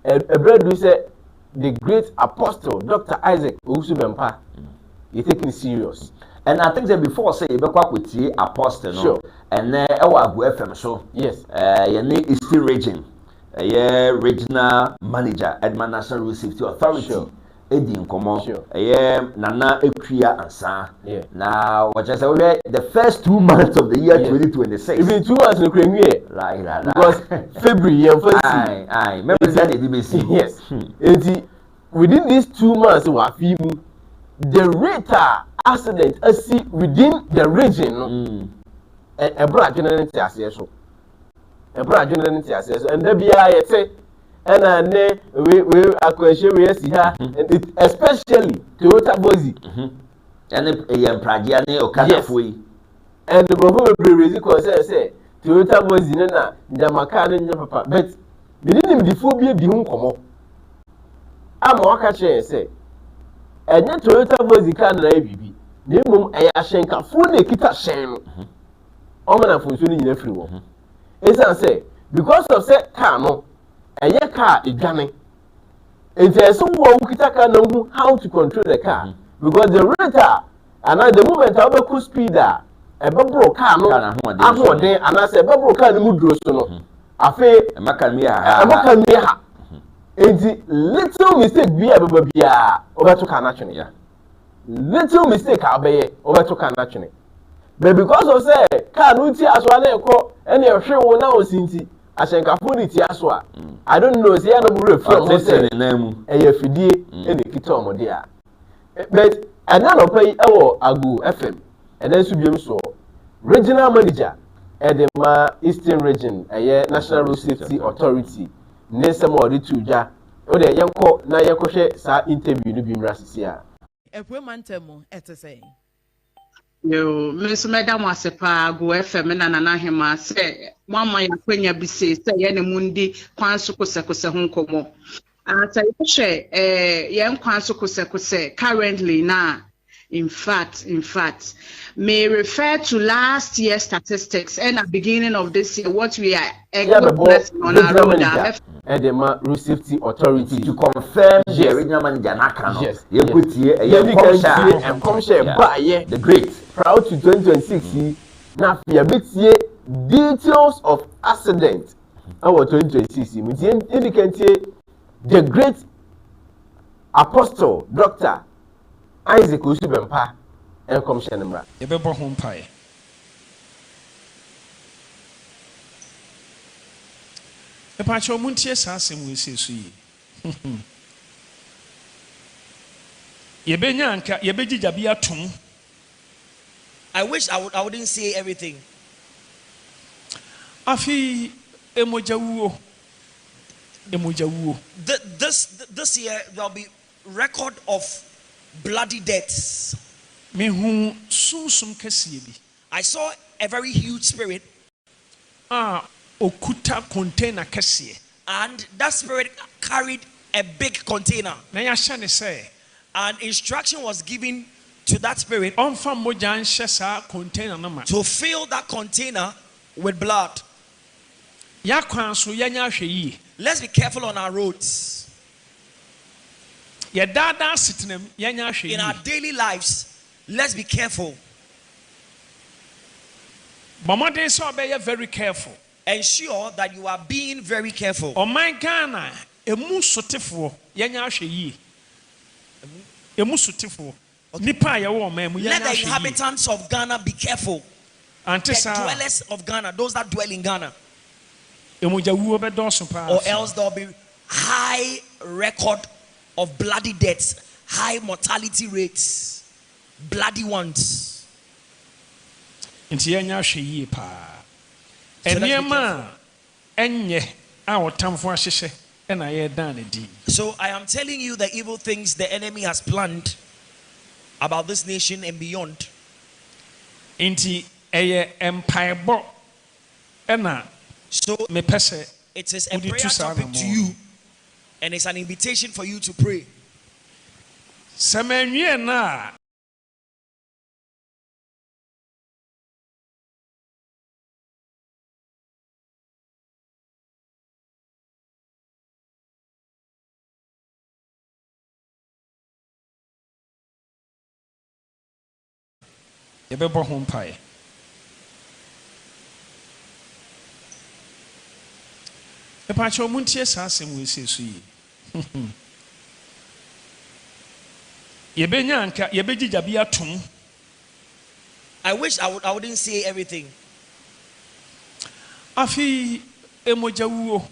ebredu say the great apostle Dr. Isaac Osubempa you take it serious and I think that before say you be kwa kwetie apostle no sure. And ewa Agu FM so yes ye ne Eastern region regional manager Edman National Road Safety Authority sure. Edi nkomo sure. Nana Ekwia ansa yeah. Now what I say the first 2 months of the year 2026 even 2 months no krenwie right because February and first remember that the yes and within these 2 months wa fimu the rate accident see within the region ebra adwenene ti ase so and da bia ye te na ne we akwahye we si ha especially Toyota Bozi and ye mpragia ne okada foi and the brother we raise concern say Toyota Bozi na njamaka ne nya papa but within the phobia di hu nkomo ama waka che say enye Toyota Bozi ka na bibi na emom eya ahyenka fu na ekita hyen no omana fonso ni nyina firi wo esan say because of say car no eye car edwane enti wo ukita car no hu how to control the car because the rate and at the moment I be speed ebebro car no ahoden and say ebebro car no mu duro so no afi emaka mi ha enti little mistake bi abeba bia obeto car na twene ya little mistake abeye obeto car na twene but because of say car no ti aso na ekọ ene ehwe wo na osinti ahyenkafo ni ti aso a I don't know say na mu reframe say eye fidie ene kita omode a but ana no pay ewo Agu FM ene su biem so regional manager edema Eastern region eye National Road Safety Authority nesem odituja o de yenko na yekohwe sa interview no bi mra sisi a ekwe mantemu etese yo meso madam asepa Agu FM na nana hema se mama yakwenya bi se ye ne mundi kwanso kosekose ho nkomo ata yehwe yen kwanso kosekose currently na in fact may refer to last year's statistics and at beginning of this year what we are on our road and the Road Safety Authority to confirm the original manager nakano yes come share buy the great proud to 2026 na fear betie details of accident our 2026 indicate the great apostle Dr. Isaac Osubempa and commission mra e be bo ho mpae e pa cho muntie saasem we sesu yi ye benya anka ye begija bia tum I wish I wouldn't say everything. Afi emojawuo This year there'll be record of bloody deaths. I saw a very huge spirit. okuta container kɛseɛ. And that spirit carried a big container. Na yɛahyɛ ne sɛ And instruction was given to that spirit ɔmfa mogya nhyɛ saa container no ma. to fill that container with blood. Yɛakwan so yɛnyɛ ahwɛ yie. Let's be careful on our roads. Yɛdaadaa setenam yɛnyɛ ahwɛ In our yie. daily lives, let's be careful. Bɔ mmɔden sɛ ɔbɛyɛ very careful. Ensure that you are being very careful. Ɔman Ghana emu sotefoɔ yɛnyɛ ahwɛ yie. Emu sotefoɔ nipa a yɛwɔ ɔman mu Let yɛnyɛ the ahwɛ yie. inhabitants of Ghana be careful. Ante The saa dwellers of Ghana, those that dwell in Ghana, emogya bɛdɔɔso paa. or else there will be high record of bloody deaths, high mortality rates, bloody ones. Nti yɛnyɛ ahwɛ yie paa. So let's be Nneɛma a ɛnyɛ a ɔtamfo ahyehyɛ ɛna yɛdan ne din. So I am telling you the evil things the enemy has planned about this nation and beyond. Nti ɛyɛ mpaebɔ ɛna So mepɛ sɛ it is a wode prayer tu saa topic to anammɔn. you, and it's an invitation for you to pray. Sɛ manwie no a yɛbɛbɔ ho mpaeɛ. Mepakyɛ ɔmo ntie saa asɛm wɔ esi so yie. Yɛbɛnya anka yɛbɛgyigya bi atom. I wish I wouldn't say everything. Afei emogya wuo.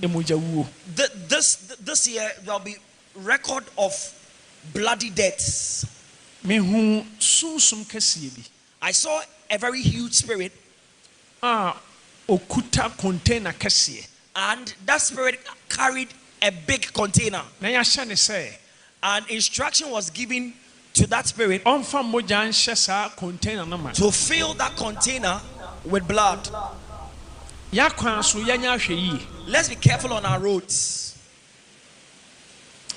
Emogya wuo. This year there will be record of bloody deaths. Mehu sunsum kɛseɛ bi. I saw a very huge spirit, A okuta container kɛseɛ. and that spirit carried a big container. Na yɛahyɛ ne sɛ And instruction was given to that spirit ɔmfa mogya nhyɛ saa container no ma. to fill that container with blood. Yɛakwan so yɛnyɛ ahwɛ yie. Let's be careful on our roads.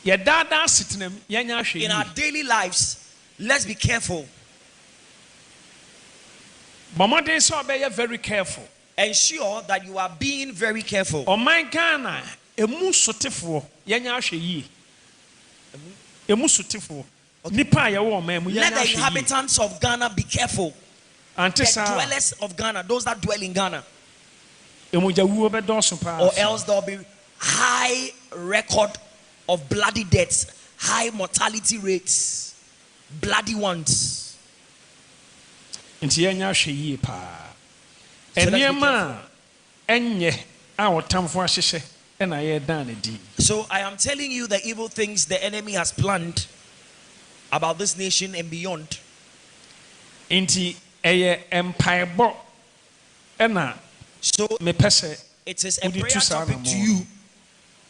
Yɛdaadaa setenam yɛnyɛ ahwɛ In our yie. daily lives, let's be careful. Bɔ mmɔden sɛ ɔbɛyɛ very careful. Ensure that you are being very careful. Ɔman Ghana emu sotefoɔ yɛnyɛ ahwɛ yie. Emu sotefoɔ nipa a yɛwɔ ɔman mu Let yɛnyɛ the ahwɛ yie. inhabitants of Ghana be careful. Ante The saa dwellers of Ghana, those that dwell in Ghana, emogya bɛdɔɔso paa. or else there will be high record of bloody deaths, high mortality rates, bloody ones. Nti yɛnyɛ ahwɛ yie paa. So let's be Nneɛma a ɛnyɛ a ɔtamfo ahyehyɛ ɛna yɛdan ne din. So I am telling you the evil things the enemy has planned about this nation and beyond. Nti ɛyɛ mpaebɔ ɛna So mepɛ sɛ it is a wode prayer tu saa topic to anammɔn. you,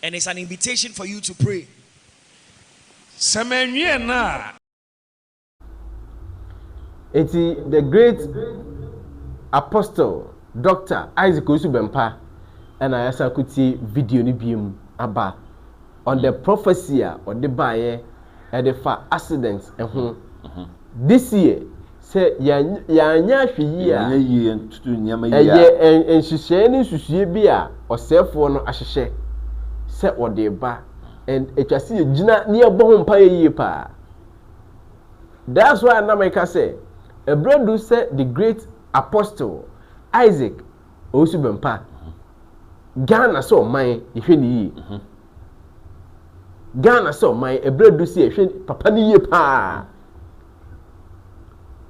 and it's an invitation for you to pray. Sɛ manwie no a Eti the great apostle Dr. Isaac Osubempa and I also could see video ni biem aba on the prophecy or the buyer and the far accidents and home. This year say ya hwe Yeah, yi yeah, to nyama a yeah. ye enhyehyɛ ne susuye bi a ɔsɛfoɔ no ahyehyɛ sɛ ɔde ba and etwase ye gina ne ɛbɔ ho mpa yie pa. That's why Nameka say a brother said the great apostle Isaac Osubempa Ghana so man ihwe ni yi Ghana so man a brother say ihwe papa ni yi pa.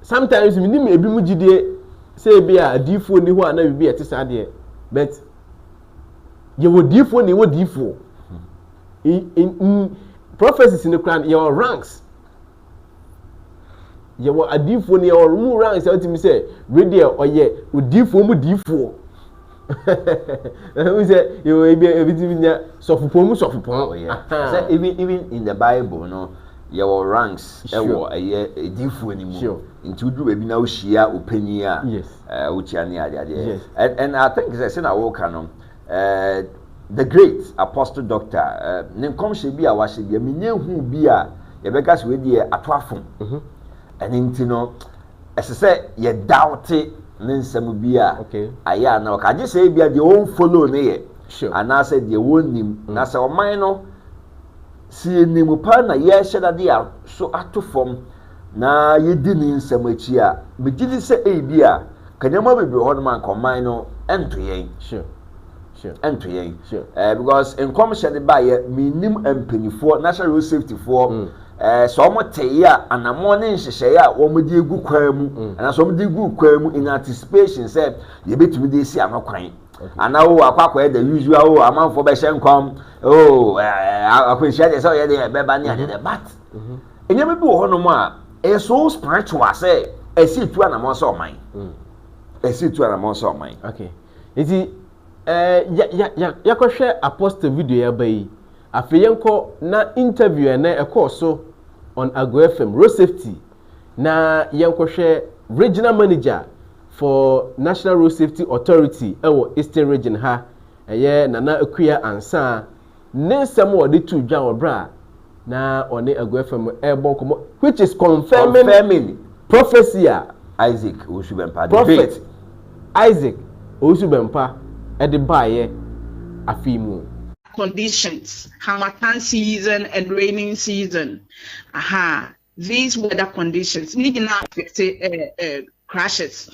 Sometimes we need ebi mu gidie say bi a difo ni ho ana bi ete sa de but ye wo difo ni wo difo in prophecies in the Quran your ranks ye wo adifo ni your mu ranks out me say radio oye odifo mu difo we say you ebi nya sofupon mu sofupon. So even in the Bible, no, your ranks Sure. a different anymore. Sure. Into do baby now share opinion. Yes. Which Yes. And I think I said I walk on the great apostle doctor Ninkom should be a wash be a minion who be a begas with the atwafum. And intino as I say ye doubt it ninsem be a okay. Aya now I just say be a the own follow ne. Sure. And I said the one nim na say o mine si nimu pa na ye hyeda de a so ato fom na ye di ni nsem achi a me gidi se e bi a kanyama bebre ho no man combine no ento yen Sure. Ento yen Sure. Because in commercial ba ye minim empanifo national road safety for so mo teye a anamo ne nhyehyeye a wo mo di egu kwan mu ana so mo di egu kwan mu in anticipation say ye betumi de si anokwan. And now, the usual amount for Beshan come. Oh, I can share this. Oh, yeah, they're the but. And you may be one more. A so spiritual, say, a seat to an amount of mine. A seat to an amount of mine. Okay. Is it, ya ko share a post video by a fiyanko na interview and a course so on Agro FM road safety. Na yanko share regional manager for National Road Safety Authority Eastern Region ha Nana Akuya Ansa Nensam wo de tu dwa obra na one Agro FM airborne komo which is confirming prophecy Isaac Osubempa prophet Isaac Osubempa e de baye afimu conditions, Hamatan season and raining season. These weather conditions need not affect crashes.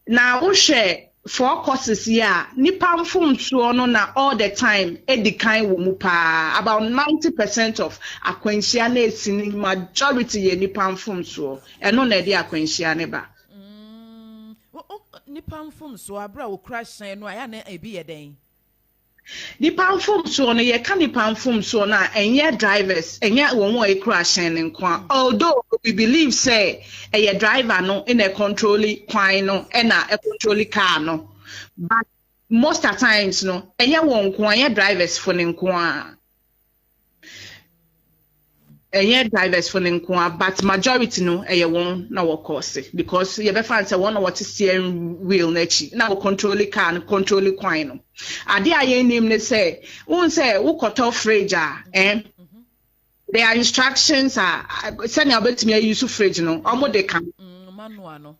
Now, we share 4 courses here. Nippon phone so na all the time. Edikai wumupa about 90% of Aquentianes in majority ye Nippon phone so. And no nedi Aquentiane ba. Nippon phone so abra will crash no ayane ebi eden. Nippon phone so na ye can Nippon phone so na enye drivers enye won e crash en kwa. Although we believe say a driver no in a controlling kwine no and a controlling car no, but most of times no enye won kwa drivers for nkwa. Drivers for nkwa, but majority no won na wo course because you be find say one what steering wheel nechi na wo controlling car no controlling kwine no. Ade aye name ne say won say wo koto fridge their instructions are send about me use fridge no omo de kan manual no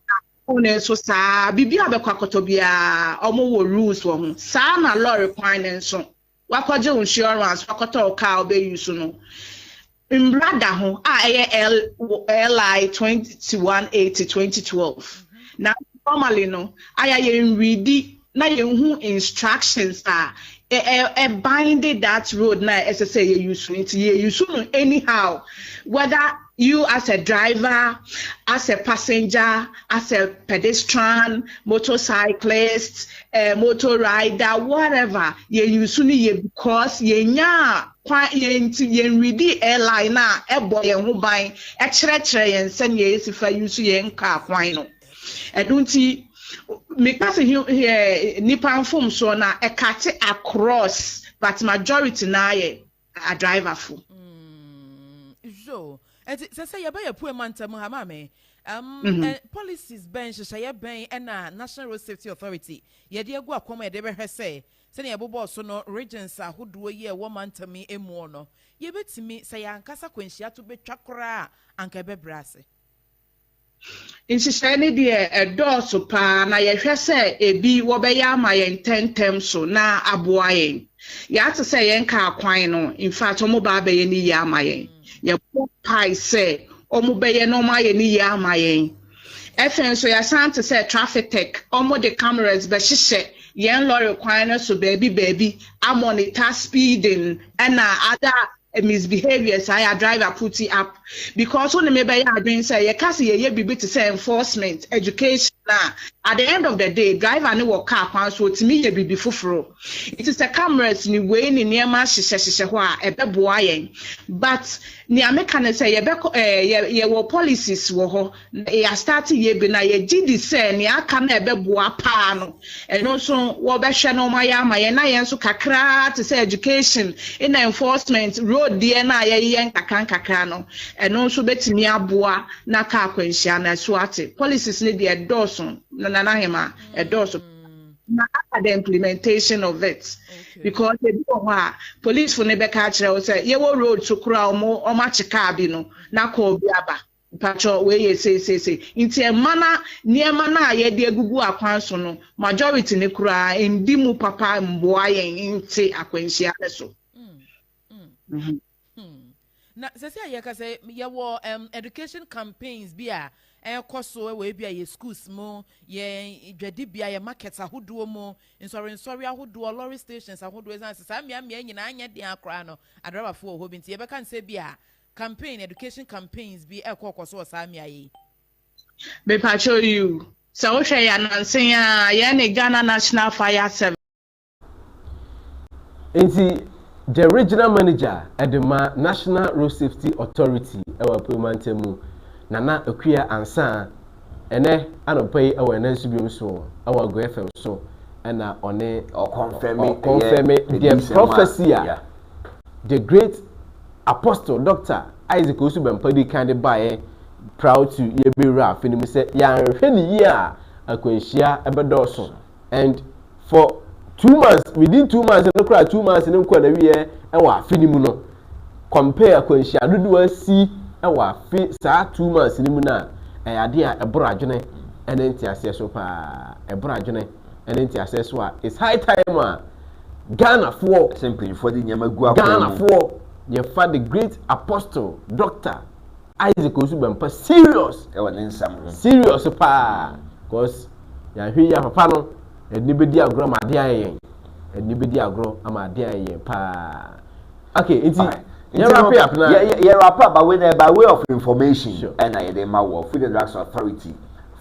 one so sa bibi abekwa koto bia omo wo rules wo ho sa na law requirements so wakoje insurance wakoto car obe use no imbrada ho LI 2180 2012 now normally no aya read na hu instructions binding that road now as I say you use anyhow whether you as a driver, as a passenger, as a pedestrian, motorcyclist, motor rider, whatever you use because you ready airline a boy who buy extra and send you if I use your car wine. I don't see me passing here Nippon phone so na a cut across but majority na a driver for. So say you buy a poor man to Muhammad. Policies bench say ben and National Road Safety Authority. Ye dear go come de be say. Send your bobo so no regions are who do a year 1 month to me a mono. Ye bet to me say Ankasa Quenchia to be chakra and Kebe Brasse. In society, a door so pa na ye say a be wobeya my 10 terms so na abuayen. You have to say yenka quino. In fact, omoba be ni ya mayen. Ye pie say omobeye no my ni ya mayen. FN so ya to say traffic tech, omo the cameras be she yen law requirements so baby I monitor speeding and other misbehaviors I driver put it up because when maybe I doing say you can't see ye be to say enforcement education Now, at the end of the day, driver no work car kwan so timi ye bibi foforo. It is the cameras ni we ni niema hyehyehye ho a ebeboa yen. But ni ameka ne say ye wo policies wo ho. E start ye bi na ye gidi say ni aka na ebeboa pa no. Eno so wo be hwe no ma ye na yen so kakra to say education in enforcement road die na ye yen kakra no. Eno so betimi aboa na ka akwanhia na so ate. Policies ni de doors na hema a dose na the implementation of it because they do police for nebe ka kire say ye wo road to kura omo chika bi no na ko bi aba patcho we ye say nti e mana niema na ye de agugu akwan so no majority ne kura ndi mu papa mboa yen nti akwanhia so na sese ayeka say ye wo education campaigns bia ekoso we bia ye schools mo ye dwadi bia ye markets ahodo mo insori ahodo lorry stations ahodo ezan sesa mia nyina anya de akra no adraba fo ho binti ye beka nse bia campaign education campaigns bi ekokoso sa mia ye be pacho you so hwe ya nansen ya ye ne Ghana National Fire Service Inti the regional manager at the National Road Safety Authority ewa Pemantemu Nana Okuya Ansa ene anopai ewa nansu biom so ewa Go FM so ena one confirm the prophecy the great apostle Dr. Isaac Osubempadi kind by proud to yebira finimu say ya hwe ni yi a akwanhia ebedoso and for 2 months within 2 months no cry 2 months no kwa na wie ewa finimu no compare akwanhia dodo asi ewa fi saa 2 months ni mu na ade a eboro adwene ene ntiase so pa eboro adwene ene ntiase so a it's high time a Ghana for simply for the nyamagu Ghana for ye fa the great apostle Dr. Isaac Osubempa serious ewa nsam serious pa cause ya hwe ya papa no enibedi agro ma de ayen enibedi agro ama de ayen pa okay it's wrap up by way of information and I the Food and Drugs Authority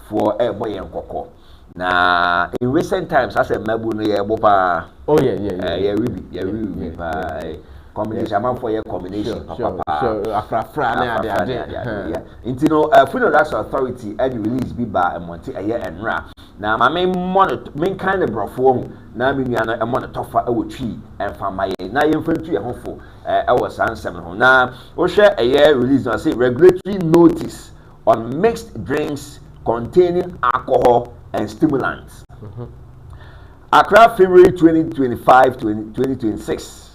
for a boy and cocoa. Now in recent times as a mabu no ye bopa really combination man for your combination afra na into no Food and Drugs Authority and release be by a monte a year and ra. Now my main kind of brofo na me nua no monitor fa awotwi emfa maye na yemfantu ehofo was ansem ho na wo hwe a release na say regulatory notice on mixed drinks containing alcohol and stimulants. Accra, February 2025 to 2026.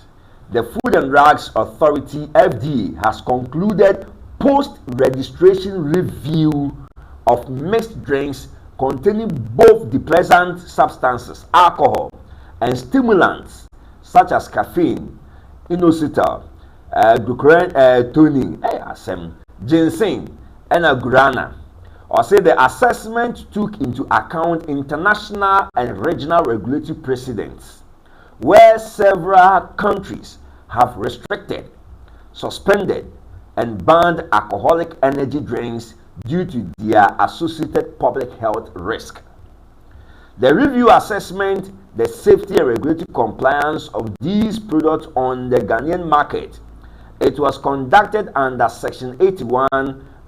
The Food and Drugs Authority FDA has concluded post-registration review of mixed drinks containing both depressant substances, alcohol, and stimulants such as caffeine, inositol, tonin, ginseng, and guarana. Or say the assessment took into account international and regional regulatory precedents, where several countries have restricted, suspended, and banned alcoholic energy drinks due to their associated public health risk. The review assessment the safety and regulatory compliance of these products on the Ghanaian market. It was conducted under Section 81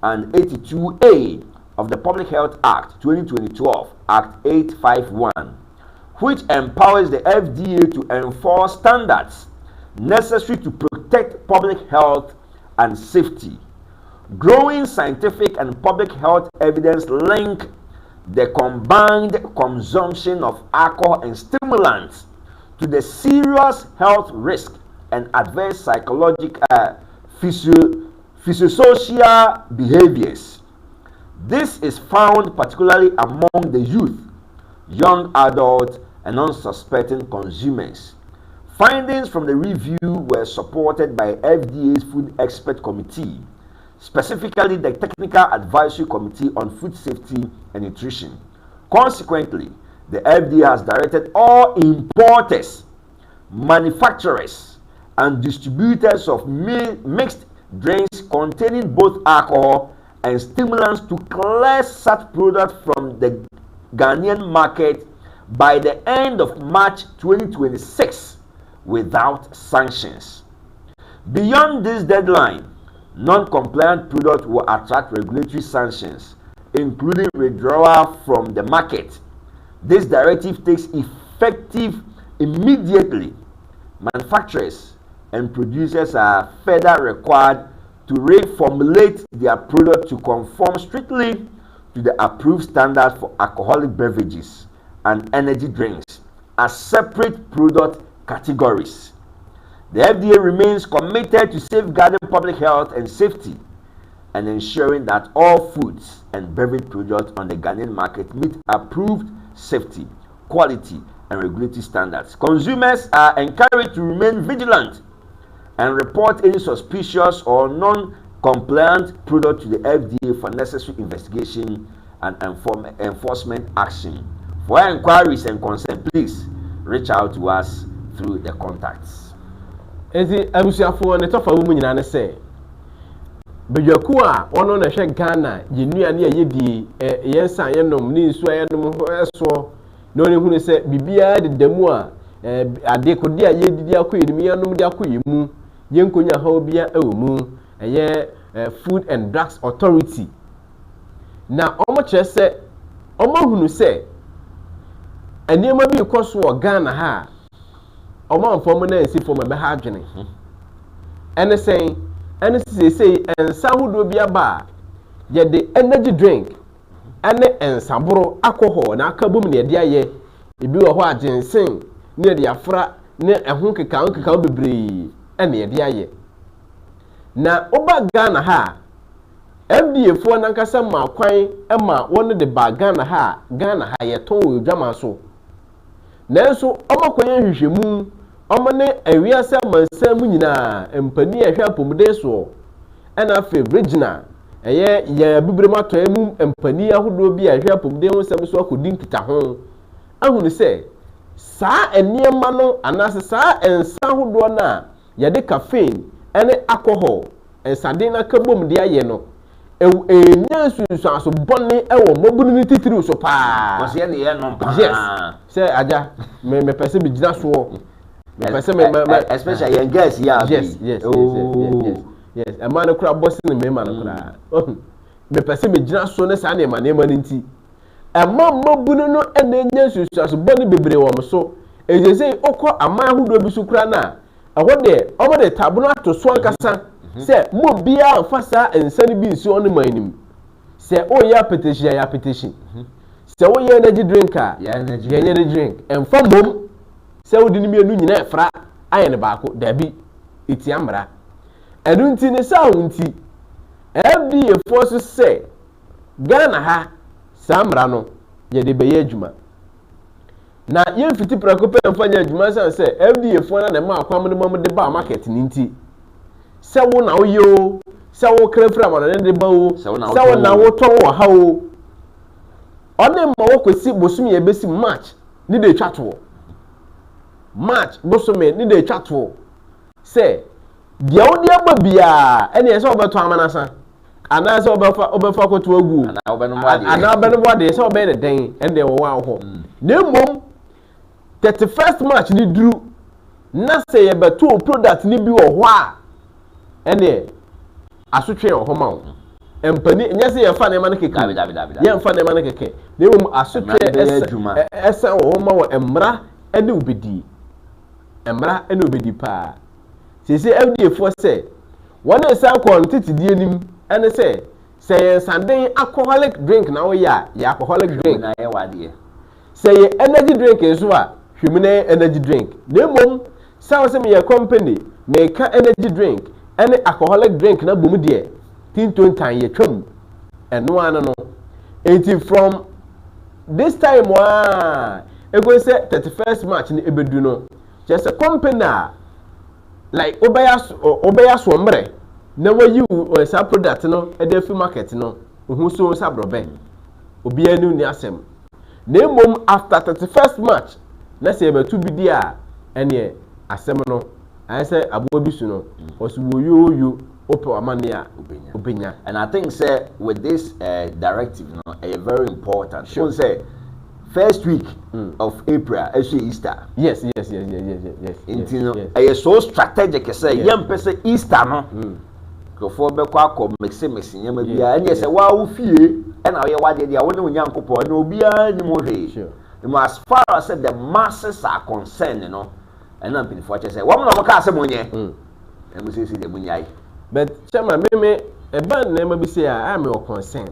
and 82A of the Public Health Act 2012, Act 851, which empowers the FDA to enforce standards necessary to protect public health and safety. Growing scientific and public health evidence link the combined consumption of alcohol and stimulants to the serious health risk and adverse psychological physiosocial behaviors. This is found particularly among the youth, young adults, and unsuspecting consumers. Findings from the review were supported by FDA's Food Expert Committee, specifically the Technical Advisory Committee on Food Safety and Nutrition. Consequently, the FDA has directed all importers, manufacturers, and distributors of mixed drinks containing both alcohol and stimulants to clear such products from the Ghanaian market by the end of March 2026 without sanctions. Beyond this deadline, non-compliant products will attract regulatory sanctions, including withdrawal from the market. This directive takes effective immediately. Manufacturers and producers are further required to reformulate their product to conform strictly to the approved standards for alcoholic beverages and energy drinks as separate product categories. The FDA remains committed to safeguarding public health and safety and ensuring that all foods and beverage products on the Ghanaian market meet approved safety, quality, and regulatory standards. Consumers are encouraged to remain vigilant and report any suspicious or non-compliant product to the FDA for necessary investigation and enforcement action. For inquiries and consent, please reach out to us through the contacts. Ezi abusiafo ne tofa wo nyina ne se bedwaku a wono na hwe Ghana yenua ne yedi yensa yenom ni nsu ayenom ho eso no ne hunu se bibia de damu a ade kodi a yedidi akoyim yenom de akoyimu yenkonya ha obia ewmu eye Food and Drugs Authority na omo kire se omo hunu se eniema bi koso wo Ghana ha omo anfom na ensi fom be ha adwene ene sen ene sesei ensa hodo bia ba ye de energy drink ene ensaboro alcohol na akabom ne de aye ebi wo ho agensen ne de afra ne ehun keka bebre ene de aye na oba Ghana ha FDA fo na nkasa ma kwan ema won de ba Ghana ha ye ton wo dwama so nanso omakoye hwehwemu omane awiase amansam nyina empani ahwe apomde so ena fe regional eye ya bibrema toemu empani ahodo bi ahwe apomde ho sem so akodi nkita ho ahunu se saa eniema no anase saa ensa ahodo na yade caffeine ene alcohol ensade na kabom de aye no enya susu aso bonni ewo mobunu ni titiri so pa o se ne ye no pa yes se aja me pese bi gina so me pese me especially young girls ya yes e man no kura boss ni me man no kura me pese me gina so ne sa na ma nti e mobunu no enya susu aso bonni bebre wo so ejese okọ aman hudo bi so kura na ahode omo de tabuno ato so ankasa se mo bia amfasa ensani bi nsi onu manim se o ya petition se o ya energy drink ya energy drink emfa mom se o dini mienu nyina efra aye ne baako dabi iti amra enu nti ne sa wonti FDA force se Ghana ha samra no ye de beye adwuma na ye mfiti prakope emfanya adwuma san se FDA fo na ne ma akwam ne mom de ba market ni nti se wo na oyo se wo krefra ma na de ba o se wo na wo ton wo ha o one ma wo kwesi bosumi ye besi March ni de twato March bosumi ni de twato se dia wo dia ba bia ene se obeto amanasa ana se obefa kwoto agu ana obenu bode se obe de den ende wo wa ho na mom 31st March ni duru na se ye beto product ni bi wo ho a ene asotwe ho ma wo empani nyase ye fa na ema keke ye fa na ema keke na mom asotwe esa wo ma wo emra ene obedi pa sese FDA fo se wona esa kwantity die nim ene se ye sanden alcoholic drink na wo ya alcoholic drink na ye wade se ye energy drink enso a hwemine energy drink na mom sa wo se me ye company make energy drink any alcoholic drink na bomu de tinton tan ye twam eno an no enti from this time e go say 31st March ni ebedu no just a company like obaya so mbre na wayi sa product no e dey free market no ohu so sa brobe obi anu ni asem na mom after 31st March na say ebetu bi dia ene asem no I say abobisu no osuwoyo opo amania obenya. And I think say with this directive no very important. Sure say first week of April as Easter. Yes. It's so strategic. Say, young person Easter no. Go for be kwa mix nyama bia and yes wa fie and na ye wade dia won nyankopon na obia ni mo hwe. As far as the masses are concerned, and I'm pretty fortunate say, woman of a money, and we see the munyai. But Chama, me a band name be say I am your concern.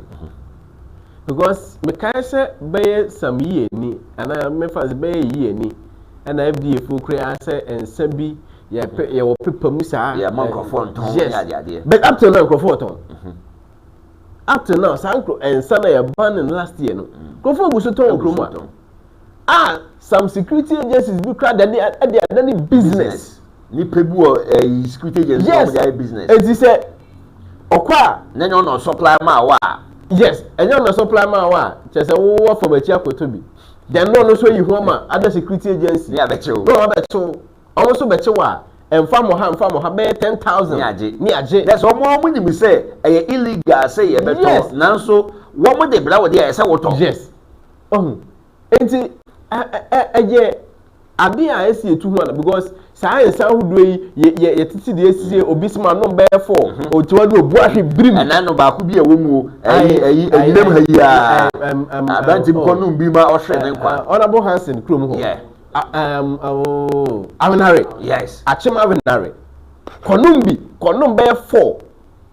Because me can say by some year ni, and I may first by year ni, and I FDA full create and Sebi, ya people musa, ya microphone, yes, but up to now, microphone. Up to now, Sanko and Sana ya ban last year, no. Microphone was a tone. Some security agencies be crowd that they are done business. Ni pebu security agencies yes. Business. It is a okwa na no supply ma wa. Yes, and you no supply ma wa. Just say wo for be chia kotobi. Then no so you homa other security agency. Yeah, becho. No becho. Also becho wa. Enfamo ha be 10,000. Ni aje. That's all more money we say illegal say e beto. Nanso wo mo de bra wo de say woto. Yes. Enti ade a esi etu ho because science ahudo ye titi de esi obisima no be for otiwa do obu ahwe brim ana no ba ku bi e wo mu nem ha yi a abanti ko no bi ma ohwe ne kwa honorable Hansen krom ho yeah Avenare yes achema Avenare konum be 4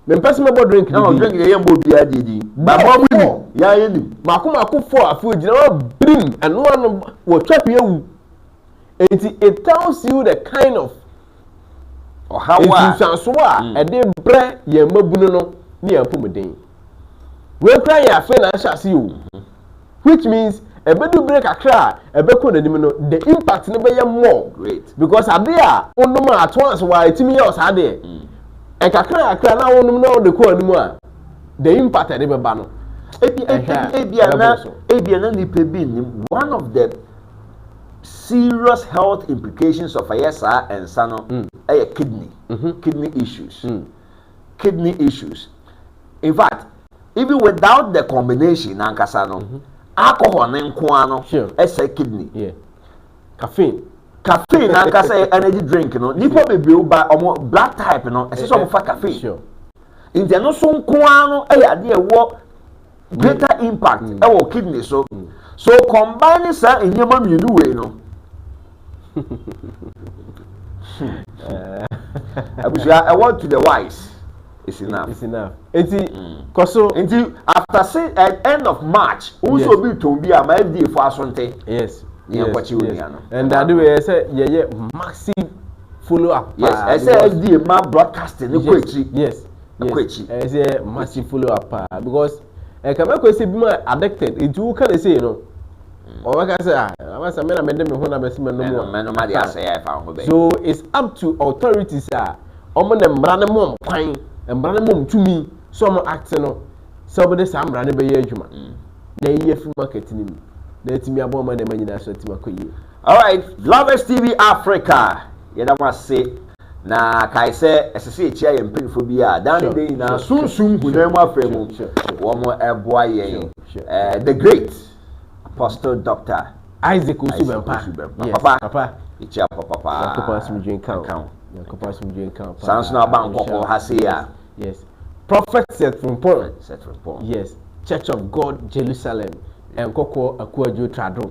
me person me drink no drink ye mbo bi adidi ba mo mu ya ye ni mako 4 afu gina wa brim and one wo twape ewu. It tells you the kind of how de bre ye mabunu no ni apomuden we kra ya financial see you which means e bedu break akra e be ko nanim no the impact no be ye more great because ade a onum at once wa etimi ye osade e kakra akra na onum no de ko anim a the impact e be ba no ebia na ni pebi ni one of the serious health implications of ISR and Sano kidney issues. In fact, even without the combination, alcohol and nkwano, as a kidney. Yeah. Caffeine, nankasa energy drink, nipa baby by black type, as some for caffeine. Sure. In the no so nkwano, greater impact our kidney so combining sa in your mum you know I want to the wise it's enough until after say at end of March also be to be a my day for asonte yes and that way I say yeah massive follow up yes I say SDA ma broadcasting yes I say massive follow up because kama ko se bima addicted it you can say o waka say amasa me na me dem ho na be sima no ma dey say I fa ho be so it's up to authorities omo na mra ne mom kwan mra ne mom tumi so omo act no so be say mra ne be ye adwuma na ye free market ni na timi aboma na manyina so timi akoye. All right, Lovers TV Africa yeda ma say na kai se esese echia ye mpinfo bi a dan dey na sunsun hunemu afremu wo mo eboa ye the great Apostle Dr. Isaac Osubempa papa echia papa Yakopasumdwen count Sansona Bankoko Hasia yes prophet set from Paul yes Church of God Jerusalem and Koko Akuajo Trado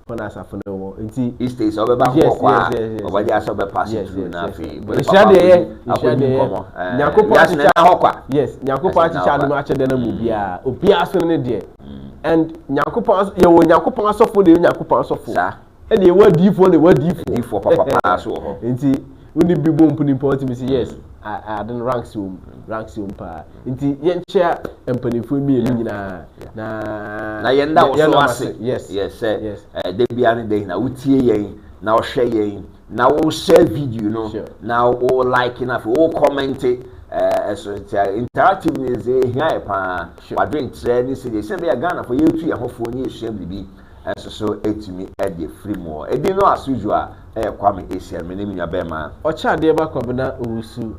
Kona asafo no wo nti East is obeba kokwa obadi asobe pass through na afi Nyankopon achicha adum achede na mu bia obia so ne de and Nyankopon ye wo Nyankopon asofo de Nyankopon asofo e de wadifo papa so ho nti uni bi bom puni point me say yes I don't ranks pa nti ye nchia empanifo mi elu nyina na yenda wo so ase yes de bia ne de na utie yen na wo hwe yen na wo share video no na wo like na wo comment so interactiveness here pa wa drink trade say dey say be Ghana for you to ahofo ni ehia bibi so etimi e dey free more e dey no as usual Kwame Asian me name nyabema ocha de ba kwabena owusu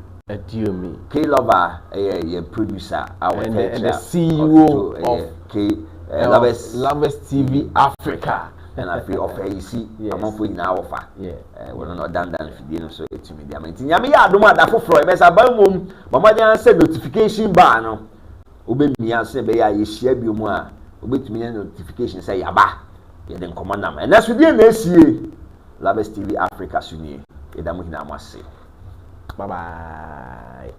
K Lover, a producer, our and the CEO of K Lovers TV Africa. And I feel of AC, I'm for in our fa. We're not done if you didn't so it's me. I mean, Yami, I don't want that for Freud. As a bum, Mamma said notification bar. No, obey me and say, Bay, I share you more. Obey me a notification say, Yaba, you then command them. And that's with the next year. Lovers TV Africa, Sunni, Edamuhina must say. Bye bye.